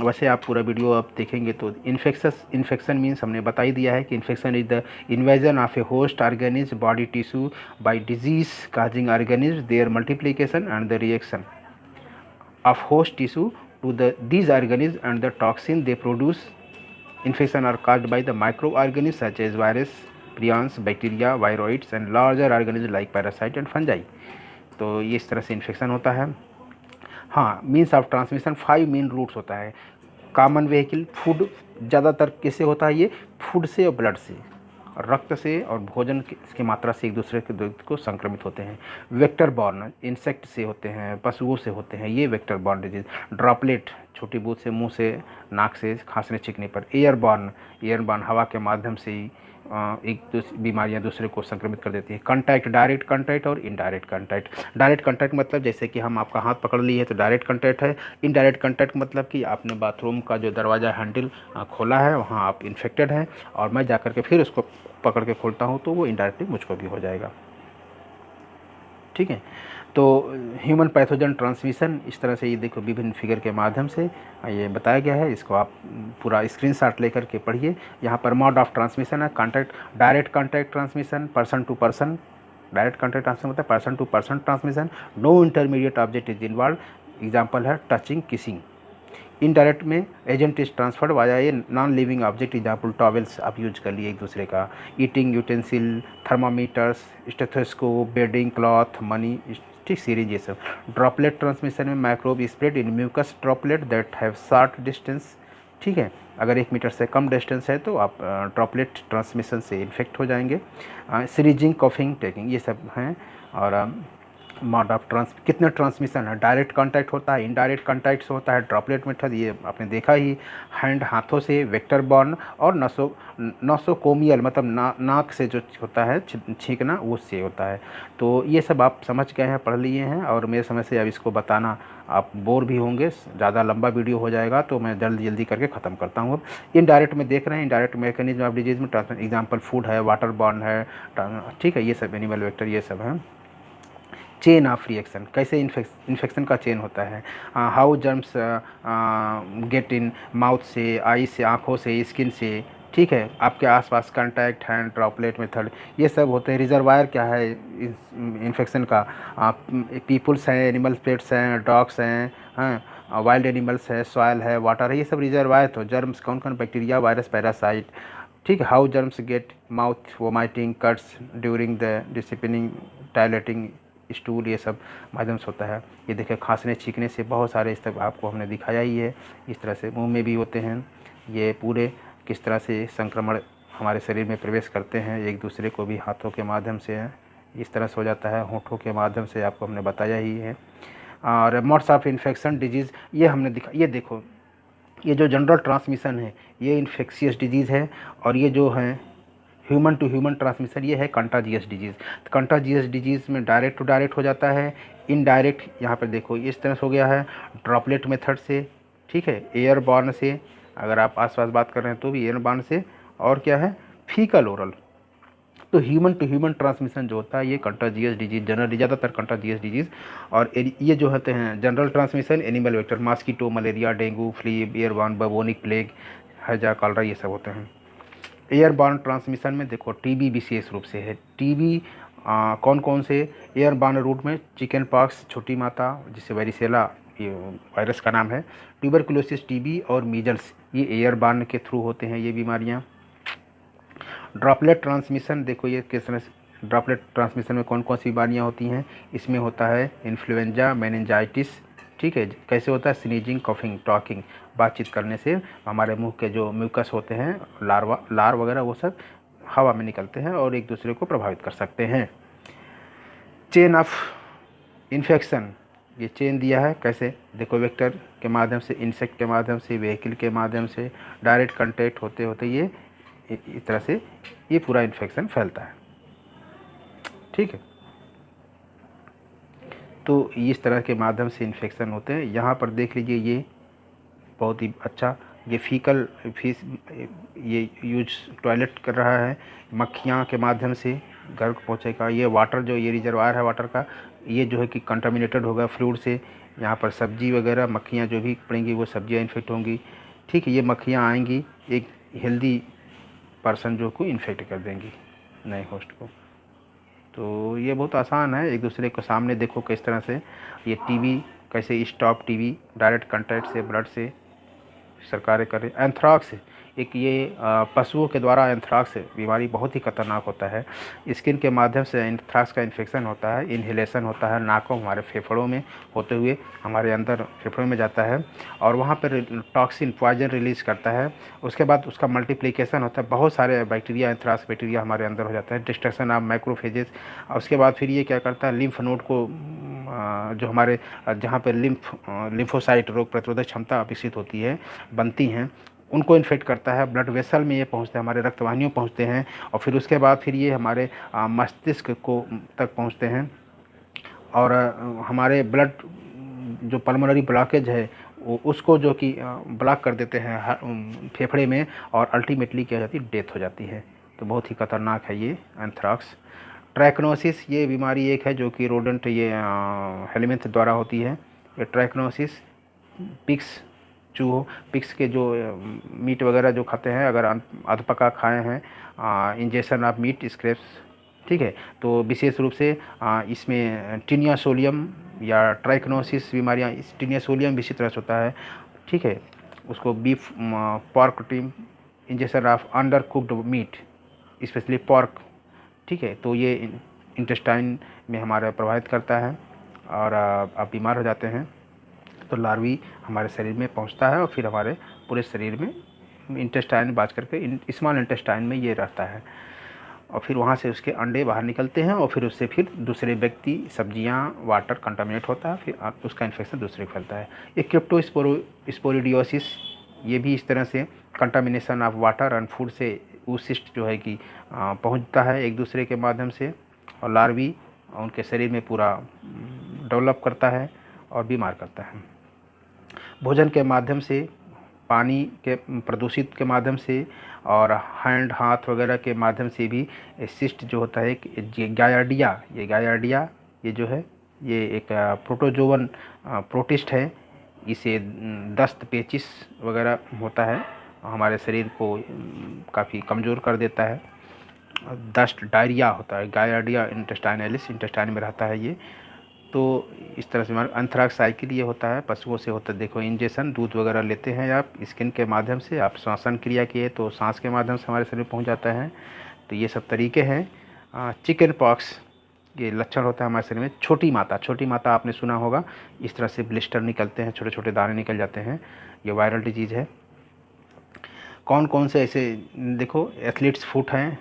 वैसे आप पूरा वीडियो आप देखेंगे तो इन्फेक्शन मीन्स हमने बता ही दिया है कि infection is the invasion of a host organism body tissue by disease causing organism, their multiplication and the reaction of host tissue to these organisms and the toxin they produce। Infection are caused by the microorganisms such as virus, prions, bacteria, viroids and larger organisms like parasite and fungi। तो ये इस तरह से infection होता है। हाँ, means of transmission 5 main routes होता है। कॉमन व्हीकल, फूड, ज़्यादातर किससे होता है, ये फूड से और ब्लड से, रक्त से और भोजन की मात्रा से एक दूसरे के दूध को संक्रमित होते हैं। वेक्टर बॉर्न, इंसेक्ट से होते हैं, पशुओं से होते हैं, ये वेक्टर बॉर्न डिजीज। ड्रॉपलेट, छोटी बूंद से मुंह से, नाक से खांसने छींकने पर। एयरबॉर्न हवा के माध्यम से ही बीमारियां दूसरे को संक्रमित कर देती हैं। कंटैक्ट, डायरेक्ट कंटैक्ट और इनडायरेक्ट कंटैक्ट। डायरेक्ट कंटैक्ट मतलब जैसे कि हम आपका हाथ पकड़ लिए तो डायरेक्ट कंटैक्ट है। इनडायरेक्ट कंटैक्ट मतलब कि आपने बाथरूम का जो दरवाज़ा हैंडल खोला है, वहाँ आप इन्फेक्टेड हैं और मैं जाकर के फिर उसको पकड़ के खोलता हूँ तो वो इनडायरेक्टली मुझको भी हो जाएगा, ठीक है। तो ह्यूमन पैथोजन ट्रांसमिशन, इस तरह से ये देखो विभिन्न फिगर के माध्यम से ये बताया गया है। इसको आप पूरा स्क्रीनशॉट लेकर के पढ़िए। यहाँ पर मोड ऑफ ट्रांसमिशन है contact, direct contact transmission, person to person. Direct contact transmission होता है person to person transmission, no intermediate object is involve. Example है टचिंग, किसिंग। इनडायरेक्ट में agent is transferred via a non living object, example towels आप use कर लिए एक दूसरे का। Eating utensil, thermometers, stethoscope, bedding cloth, money, ठीक, series, ये सब। ड्रॉपलेट ट्रांसमिशन में microbe spread in mucus droplet that have short distance, ठीक है। अगर 1 मीटर से कम डिस्टेंस है तो आप ड्रॉपलेट ट्रांसमिशन से इन्फेक्ट हो जाएंगे। सीरीजिंग, कॉफिंग, टेकिंग, ये सब हैं। और मोड ऑफ कितने ट्रांसमिशन है, डायरेक्ट कांटेक्ट होता है, इनडायरेक्ट कांटेक्ट होता है, ड्रॉपलेट मेथड ये आपने देखा ही, हैंड हाथों से, वेक्टर बॉर्न और नसोकोमियल मतलब नाक से जो होता है छींकना उससे होता है। तो ये सब आप समझ गए हैं, पढ़ लिए हैं, और मेरे समझ से अब इसको बताना आप बोर भी होंगे, ज़्यादा लंबा वीडियो हो जाएगा, तो मैं जल्दी जल्दी करके ख़त्म करता हूँ। अब इनडायरेक्ट में देख रहे हैं, इनडायरेक्ट मैकेनिज्म ऑफ डिजीज में एग्जाम्पल फूड है, वाटर बॉर्न है, ठीक है, ये सब एनिमल वेक्टर ये सब है। चेन ऑफ रिएक्शन, कैसे इन्फेक्शन का चेन होता है, how germs get in mouth से, आई से, आँखों से, स्किन से, ठीक है, आपके आसपास कांटेक्ट, हैंड, ड्रॉपलेट मेथड, ये सब होते हैं। रिजर्वायर क्या है इन्फेक्शन का, पीपल्स हैं, एनिमल पेट्स हैं, डॉग्स हैं, हाँ, वाइल्ड एनिमल्स है, सॉयल है, वाटर है, ये सब रिजर्वायर। तो जर्म्स कौन कौन, बैक्टीरिया, वायरस, पैरासाइट, ठीक है। How germs get mouth, vomiting, cuts during the disciplining, toileting, stool, ये सब माध्यम से होता है। ये देखिए खांसने छींकने से बहुत सारे इस तक आपको हमने दिखाया ही है। इस तरह से मुंह में भी होते हैं। ये पूरे किस तरह से संक्रमण हमारे शरीर में प्रवेश करते हैं, एक दूसरे को भी हाथों के माध्यम से है, इस तरह से हो जाता है, होंठों के माध्यम से आपको हमने बताया ही है। और मोड्स ऑफ इन्फेक्शन डिजीज़ ये हमने ये देखो, ये जो जनरल ट्रांसमिशन है ये इन्फेक्शियस डिजीज़ है, और ये जो है ह्यूमन टू ह्यूमन ट्रांसमिशन ये है कंटाजियस डिजीज़। तो कंटाजियस डिजीज़ में डायरेक्ट टू डायरेक्ट हो जाता है, इनडायरेक्ट यहाँ पर देखो इस तरह से हो गया है, ड्रॉपलेट मेथड से, ठीक है, एयरबॉर्न से, अगर आप आसपास बात कर रहे हैं तो भी एयरबॉर्न से, और क्या है, फीकल ओरल। तो ह्यूमन टू ह्यूमन ट्रांसमिशन जो होता है ये कंटाजियस डिजीज़, जनरली ज़्यादातर कंटाजियस डिजीज़। और ये जो होते हैं general transmission animal vector, mosquito, malaria, dengue, flea, airborne, bubonic plague, हैजा, कॉलरा, ये सब होते हैं। एयरबॉर्न ट्रांसमिशन में देखो टीबी विशेष रूप से है। टीबी कौन कौन से एयरबॉर्न रूट में, चिकन पॉक्स, छोटी माता जिसे वेरिसेला ये वायरस का नाम है, ट्यूबरकुलोसिस, टीबी और मीजल्स, ये एयरबॉर्न के थ्रू होते हैं ये बीमारियां। ड्रॉपलेट ट्रांसमिशन देखो ये किस तरह से, ड्रॉपलेट ट्रांसमिशन में कौन कौन सी बीमारियां होती हैं, इसमें होता है इन्फ्लुएंजा, मेनिंजाइटिस, ठीक है, कैसे होता है, स्नीजिंग, कॉफिंग, टॉकिंग, बातचीत करने से हमारे मुंह के जो म्यूकस होते हैं, लार वगैरह, वो सब हवा में निकलते हैं और एक दूसरे को प्रभावित कर सकते हैं। चेन ऑफ इन्फेक्शन, ये चेन दिया है कैसे, देखो वेक्टर के माध्यम से, इंसेक्ट के माध्यम से, व्हीकल के माध्यम से, डायरेक्ट कांटेक्ट होते होते ये इस तरह से ये पूरा इन्फेक्शन फैलता है, ठीक है। तो इस तरह के माध्यम से इन्फेक्शन होते हैं। यहाँ पर देख लीजिए ये बहुत ही अच्छा, ये फीकल ये यूज टॉयलेट कर रहा है, मक्खियाँ के माध्यम से घर को पहुँचेगा। ये वाटर जो ये रिजर्वायर है वाटर का, ये जो है कि कंटामिनेटेड होगा फ्लूइड से, यहाँ पर सब्जी वगैरह मक्खियाँ जो भी पड़ेंगी वो सब्जियाँ इन्फेक्ट होंगी, ठीक है। ये मक्खियाँ आएंगी एक हेल्दी पर्सन जो को इन्फेक्ट कर देंगी नए होस्ट को। तो ये बहुत आसान है, एक दूसरे को सामने देखो किस तरह से ये टीबी कैसे स्टॉप, टीबी डायरेक्ट कांटेक्ट से ब्लड से सरकारें करें। एंथ्राक्स, एक ये पशुओं के द्वारा एंथ्राक्स बीमारी बहुत ही खतरनाक होता है। स्किन के माध्यम से एंथ्राक्स का इन्फेक्शन होता है, इन्हेलेशन होता है, नाकों हमारे फेफड़ों में होते हुए हमारे अंदर फेफड़ों में जाता है और वहाँ पर टॉक्सिन पॉइजन रिलीज़ करता है। उसके बाद उसका मल्टीप्लिकेशन होता है, बहुत सारे बैक्टीरिया, एंथ्राक्स बैक्टीरिया हमारे अंदर हो जाता है, डिस्ट्रक्शन ऑफ माइक्रोफेजेस। और उसके बाद फिर ये क्या करता है, लिम्फ नोड को जो हमारे जहाँ पर लिम्फोसाइट रोग प्रतिरोधक क्षमता विकसित होती है, बनती हैं, उनको इन्फेक्ट करता है। ब्लड वेसल में ये पहुंचते हैं, हमारे रक्तवाहिनियों पहुंचते हैं और फिर उसके बाद फिर ये हमारे मस्तिष्क को तक पहुंचते हैं और हमारे ब्लड जो पल्मोनरी ब्लॉकेज है उसको जो कि ब्लॉक कर देते हैं फेफड़े में और अल्टीमेटली क्या हो जाती है, डेथ हो जाती है। तो बहुत ही खतरनाक है ये एंथ्राक्स। ट्रैक्नोसिस, ये बीमारी एक है जो कि रोडेंट ये हेलमिंथ द्वारा होती है। ये ट्रैक्नोसिस पिग्स, चूहो, पिग्स के जो मीट वगैरह जो खाते हैं, अगर अधपका खाए हैं, इंजेक्शन ऑफ मीट स्क्रैप्स, ठीक है, तो विशेष रूप से इसमें टिनिया सोलियम या ट्राइक्नोसिस बीमारियाँ, इस टिनिया सोलियम भी इसी तरह से होता है, ठीक है। उसको beef, pork team, injection of under cooked meet, specially pork, ठीक है। तो ये इंटेस्टाइन में हमारा प्रभावित करता है और आप बीमार हो जाते हैं। तो लार्वी हमारे शरीर में पहुंचता है और फिर हमारे पूरे शरीर में इंटेस्टाइन बाज करके स्मॉल इंटेस्टाइन में ये रहता है। और फिर वहाँ से उसके अंडे बाहर निकलते हैं और फिर उससे फिर दूसरे व्यक्ति, सब्जियाँ, वाटर कंटामिनेट होता है, फिर उसका इन्फेक्शन दूसरे को फैलता है। ये क्रिप्टोस्पोरिडियोसिस, ये भी इस तरह से contamination of water and food से ऊसिस्ट जो है कि पहुंचता है एक दूसरे के माध्यम से, और लार्वी उनके शरीर में पूरा डेवलप करता है और बीमार करता है। भोजन के माध्यम से, पानी के प्रदूषित के माध्यम से और हैंड, हाथ वगैरह के माध्यम से भी सिस्ट जो होता है, गायार्डिया ये जो है ये एक प्रोटोजोवन प्रोटिस्ट है। इसे दस्त, पेचिस वगैरह होता है, हमारे शरीर को काफ़ी कमज़ोर कर देता है। दस्त, डायरिया होता है, गायार्डिया इंटेस्टाइनलिस, इंटेस्टाइन में रहता है ये। तो इस तरह से हमारा एंथ्राक्स साइकिल ये होता है, पशुओं से होता है। देखो इंजेक्शन, दूध वगैरह लेते हैं आप स्किन के माध्यम से, आप श्वसन क्रिया किए तो सांस के माध्यम से हमारे शरीर में पहुंच जाता है। तो ये सब तरीके हैं। चिकन पॉक्स, ये लक्षण होता है हमारे शरीर में। छोटी माता आपने सुना होगा, इस तरह से ब्लिस्टर निकलते हैं, छोटे छोटे दाने निकल जाते हैं, ये वायरल डिजीज़ है। कौन कौन से ऐसे, देखो एथलीट्स फुट हैं,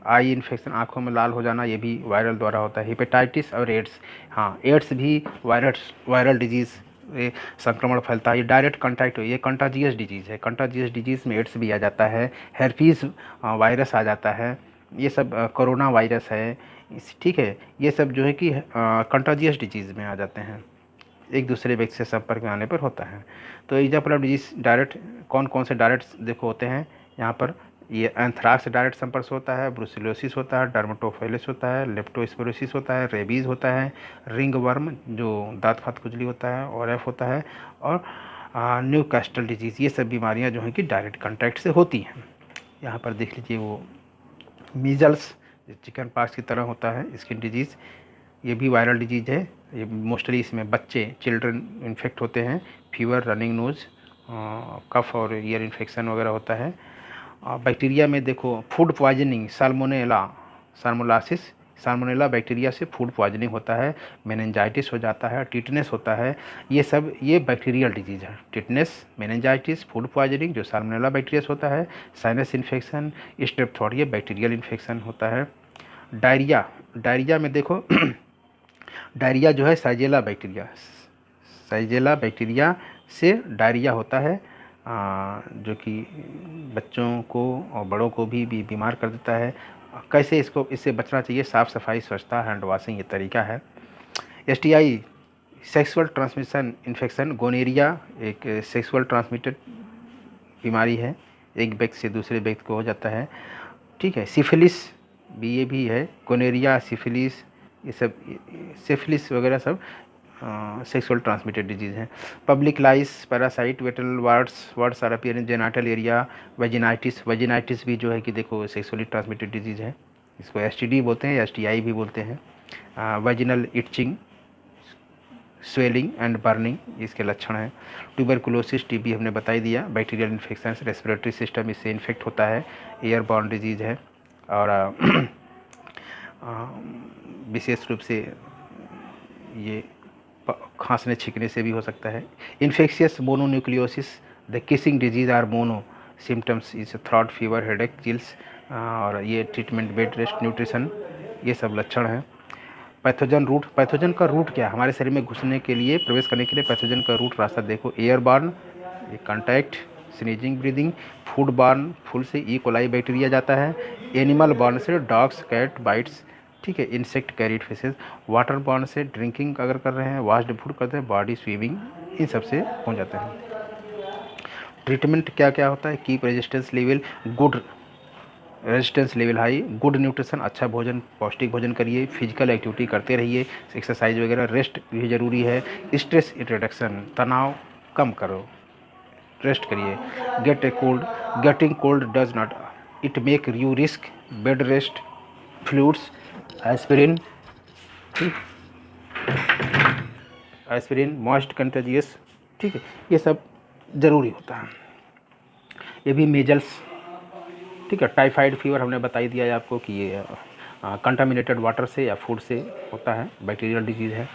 आई इन्फेक्शन, आँखों में लाल हो जाना, ये भी वायरल द्वारा होता है। हेपेटाइटिस और एड्स, हाँ एड्स भी वायरल डिजीज़ संक्रमण फैलता है। ये डायरेक्ट कॉन्टैक्ट, ये कंटाजियस डिजीज़ है। कंटाजियस डिजीज़ में एड्स भी आ जाता है, हेरपीस वायरस आ जाता है, ये सब कोरोना वायरस है, ठीक है। ये सब जो है कि कंटाजियस डिजीज़ में आ जाते हैं, एक दूसरे व्यक्ति से संपर्क में आने पर होता है। तो एग्जाम्पल ऑफ डिजीज़ डायरेक्ट, कौन कौन से डायरेक्ट देखो होते हैं यहाँ पर, ये एंथ्राक्स डायरेक्ट संपर्क होता है, ब्रुसेलोसिस होता है, डर्मेटोफाइलस होता है, लेप्टोस्पिरोसिस होता है, रेबीज़ होता है, रिंग वर्म जो दांत खात खुजली होता है, और एफ होता है, और न्यूकास्टल डिजीज़। ये सब बीमारियाँ जो हैं कि डायरेक्ट कॉन्टैक्ट से होती हैं। यहाँ पर देख लीजिए वो मीजल्स, चिकन पॉक्स की तरह होता है स्किन डिजीज़, ये भी वायरल डिजीज़ है। ये मोस्टली इसमें बच्चे, चिल्ड्रन इन्फेक्ट होते हैं। फीवर, रनिंग नोज़, कफ और ईयर इन्फेक्शन वगैरह होता है। बैक्टीरिया में देखो फूड पॉइजनिंग, साल्मोनेला बैक्टीरिया से फूड पॉइजनिंग होता है, मेनिंजाइटिस हो जाता है, टिटनेस होता है। ये बैक्टीरियल डिजीज़ है। टिटनेस, मेनिंजाइटिस, फूड पॉइजनिंग जो साल्मोनेला बैक्टीरिया से होता है, साइनस इन्फेक्शन, स्ट्रेप थ्रोट, ये बैक्टीरियल इन्फेक्शन होता है। डायरिया में देखो डायरिया जो है साइजेला बैक्टीरिया से डायरिया होता है, जो कि बच्चों को और बड़ों को भी बीमार कर देता है। कैसे इससे बचना चाहिए? साफ़ सफाई, स्वच्छता, हैंड वॉशिंग, ये तरीका है। STI, sexual transmission infection, gonorrhoea एक सेक्सुअल ट्रांसमिटेड बीमारी है, एक व्यक्ति से दूसरे व्यक्ति को हो जाता है, ठीक है। सिफिलिस भी, ये भी है, गोनेरिया, सिफिलिस, ये सब, सिफिलिस वगैरह सब सेक्सुअल ट्रांसमिटेड डिजीज़ हैं। Public lice, parasite, vital words are appear in genital area, vaginitis भी जो है कि देखो सेक्सुअली ट्रांसमिटेड डिजीज़ है, इसको STD बोलते हैं, STI भी बोलते हैं। Vaginal itching, swelling and burning, इसके लक्षण हैं। ट्यूबरकुलोसिस, TB हमने बता ही दिया। बैक्टीरियल इन्फेक्शन, रेस्पिरेटरी सिस्टम इससे इन्फेक्ट होता है, एयरबॉर्न डिजीज़ है। और विशेष रूप से ये खांसने छींकने से भी हो सकता है। Infectious mononucleosis, the kissing disease or mono, symptoms is throat, fever, headache, chills, और ये ट्रीटमेंट, बेड रेस्ट, न्यूट्रिशन, ये सब लक्षण हैं। पैथोजन का रूट क्या है? हमारे शरीर में घुसने के लिए, प्रवेश करने के लिए पैथोजन का रूट रास्ता देखो, एयरबॉर्न, ये contact, sneezing, breathing, food borne, फूल से ई कोलाई बैक्टीरिया जाता है, एनिमल बॉर्न से डॉग्स, कैट बाइट्स, ठीक है, insect carried fishes, water borne से ड्रिंकिंग अगर कर रहे हैं, वॉश्ड फूड करते हैं, बॉडी स्विमिंग, इन सब से हो जाते हैं। ट्रीटमेंट क्या क्या होता है? Keep resistance level good, resistance level high, good nutrition, अच्छा भोजन, पौष्टिक भोजन करिए, फिजिकल एक्टिविटी करते रहिए, एक्सरसाइज वगैरह, रेस्ट भी ज़रूरी है, स्ट्रेस रिडक्शन, तनाव कम करो, रेस्ट करिए। Getting cold does not it make you risk bed rest, fluids, aspirin, moist contagious, ठीक है, ये सब ज़रूरी होता है। ये भी मेजल्स, ठीक है। टाइफाइड फीवर हमने बता ही दिया है आपको कि ये कंटामिनेटेड वाटर से या फूड से होता है, बैक्टीरियल डिजीज़ है।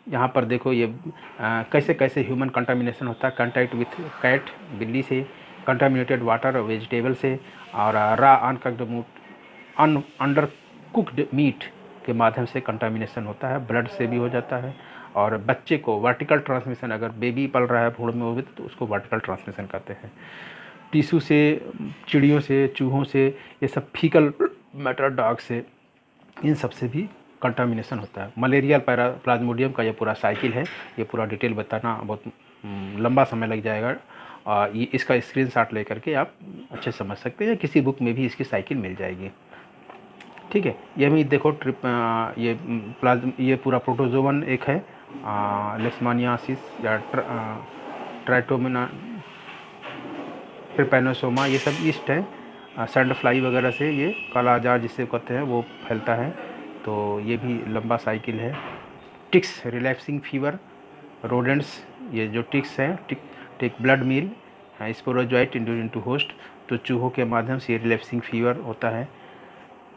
यहाँ पर देखो ये कैसे कैसे ह्यूमन कंटामिनेशन होता है। कंटैक्ट विथ कैट, बिल्ली से, कंटामिनेटेड वाटर और वेजिटेबल से, और रा अनकुक्ड अंडर कुक्ड मीट के माध्यम से कंटामिनेशन होता है, ब्लड से भी हो जाता है। और बच्चे को वर्टिकल ट्रांसमिशन, अगर बेबी पल रहा है भूड़ में होगी तो उसको वर्टिकल ट्रांसमिशन कहते हैं। टिश्यू से, चिड़ियों से, चूहों से, ये सब फीकल मैटर, डॉग से, इन सब से भी कंटामिनेशन होता है। मलेरियल प्लाज्मोडियम का ये पूरा साइकिल है, ये पूरा डिटेल बताना बहुत लंबा समय लग जाएगा। ये इसका स्क्रीनशॉट लेकर के आप अच्छे समझ सकते हैं, या किसी बुक में भी इसकी साइकिल मिल जाएगी। ठीक है, ये भी देखो ये पूरा प्रोटोजोवन एक है, लेशमानियासिस या ट्राइटोमिना ट्रिपैनोसोमा, ये सब ईस्ट है। सैंड फ्लाई वगैरह से ये काला आजार जिसे कहते हैं वो फैलता है, तो ये भी लंबा साइकिल है। टिक्स, रिलैप्सिंग फीवर, रोडेंट्स, ये जो टिक्स हैं, tick blood meal, sporozoite into host, तो चूहों के माध्यम से रिलैप्सिंग फीवर होता है,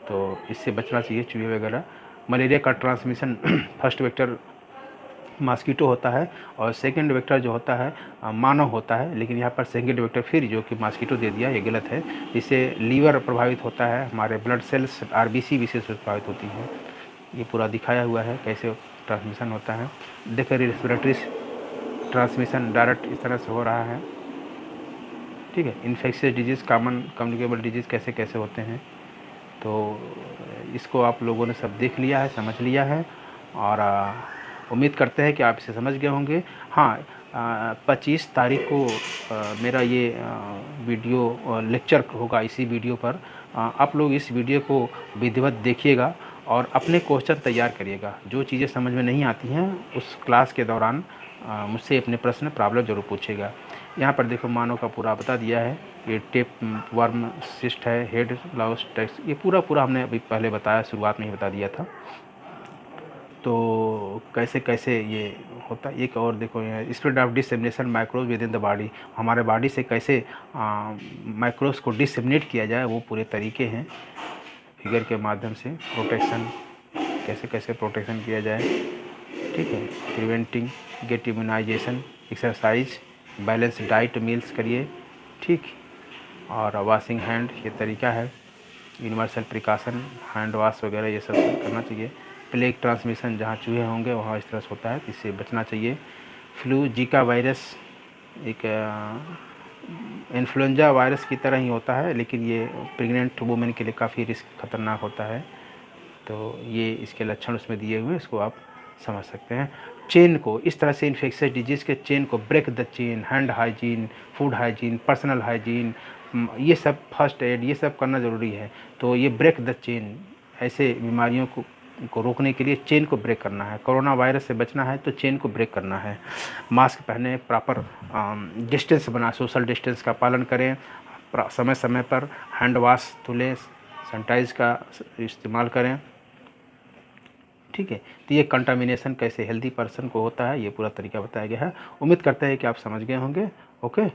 तो इससे बचना चाहिए चूहे वगैरह। मलेरिया का ट्रांसमिशन फर्स्ट वेक्टर मॉस्किटो होता है, और सेकंड वेक्टर जो होता है मानव होता है, लेकिन यहाँ पर सेकंड वेक्टर फिर जो कि मॉस्किटो दे दिया, ये गलत है। इससे लीवर प्रभावित होता है, हमारे ब्लड सेल्स आरबीसी विशेष प्रभावित होती है। ये पूरा दिखाया हुआ है कैसे ट्रांसमिशन होता है। देखिए रेस्पिरेटरी ट्रांसमिशन डायरेक्ट इस तरह से हो रहा है। ठीक है, infectious disease, common communicable disease कैसे कैसे होते हैं, तो इसको आप लोगों ने सब देख लिया है, समझ लिया है, और उम्मीद करते हैं कि आप इसे समझ गए होंगे। हाँ, 25 तारीख को मेरा ये वीडियो लेक्चर होगा इसी वीडियो पर। आप लोग इस वीडियो को विधिवत देखिएगा और अपने क्वेश्चन तैयार करिएगा। जो चीज़ें समझ में नहीं आती हैं उस क्लास के दौरान मुझसे अपने प्रश्न प्रॉब्लम ज़रूर पूछिएगा। यहाँ पर देखो मानव का पूरा बता दिया है, ये टेप वर्म सिस्ट है, हेड लाउस टैक्स, ये पूरा हमने अभी पहले बताया, शुरुआत में ही बता दिया था। तो कैसे कैसे ये होता है। एक और देखो यहाँ spread of dissemination माइक्रोज with in the body, हमारे बॉडी से कैसे माइक्रोज को डिसेमिनेट किया जाए वो पूरे तरीके हैं फिगर के माध्यम से। प्रोटेक्शन, कैसे कैसे प्रोटेक्शन किया जाए, ठीक है। Preventing, get immunization, exercise, balance diet meals करिए, ठीक। और वॉशिंग हैंड, ये तरीका है। यूनिवर्सल प्रिकॉशन, हैंड वॉश वगैरह ये सब करना चाहिए। प्लेग ट्रांसमिशन, जहाँ चूहे होंगे वहाँ इस तरह से होता है, इससे बचना चाहिए। फ्लू, जीका वायरस एक इन्फ्लुएंजा वायरस की तरह ही होता है, लेकिन ये प्रेग्नेंट वुमेन के लिए काफ़ी रिस्क खतरनाक होता है। तो ये इसके लक्षण उसमें दिए हुए हैं, इसको आप समझ सकते हैं। चेन को इस तरह से, इन्फेक्शियस डिजीज़ के चेन को break the chain, hand hygiene, food hygiene, personal hygiene, ये सब फर्स्ट एड, ये सब करना ज़रूरी है। तो ये ब्रेक द चेन, ऐसे बीमारियों को रोकने के लिए चेन को ब्रेक करना है। कोरोना वायरस से बचना है तो चेन को ब्रेक करना है। मास्क पहने, प्रॉपर डिस्टेंस बना, सोशल डिस्टेंस का पालन करें, समय समय पर हैंड वॉश धुलें, सैनिटाइज का इस्तेमाल करें, ठीक है। तो ये कंटामिनेशन कैसे हेल्दी पर्सन को होता है, ये पूरा तरीका बताया गया है। उम्मीद करते हैं कि आप समझ गए होंगे। ओके।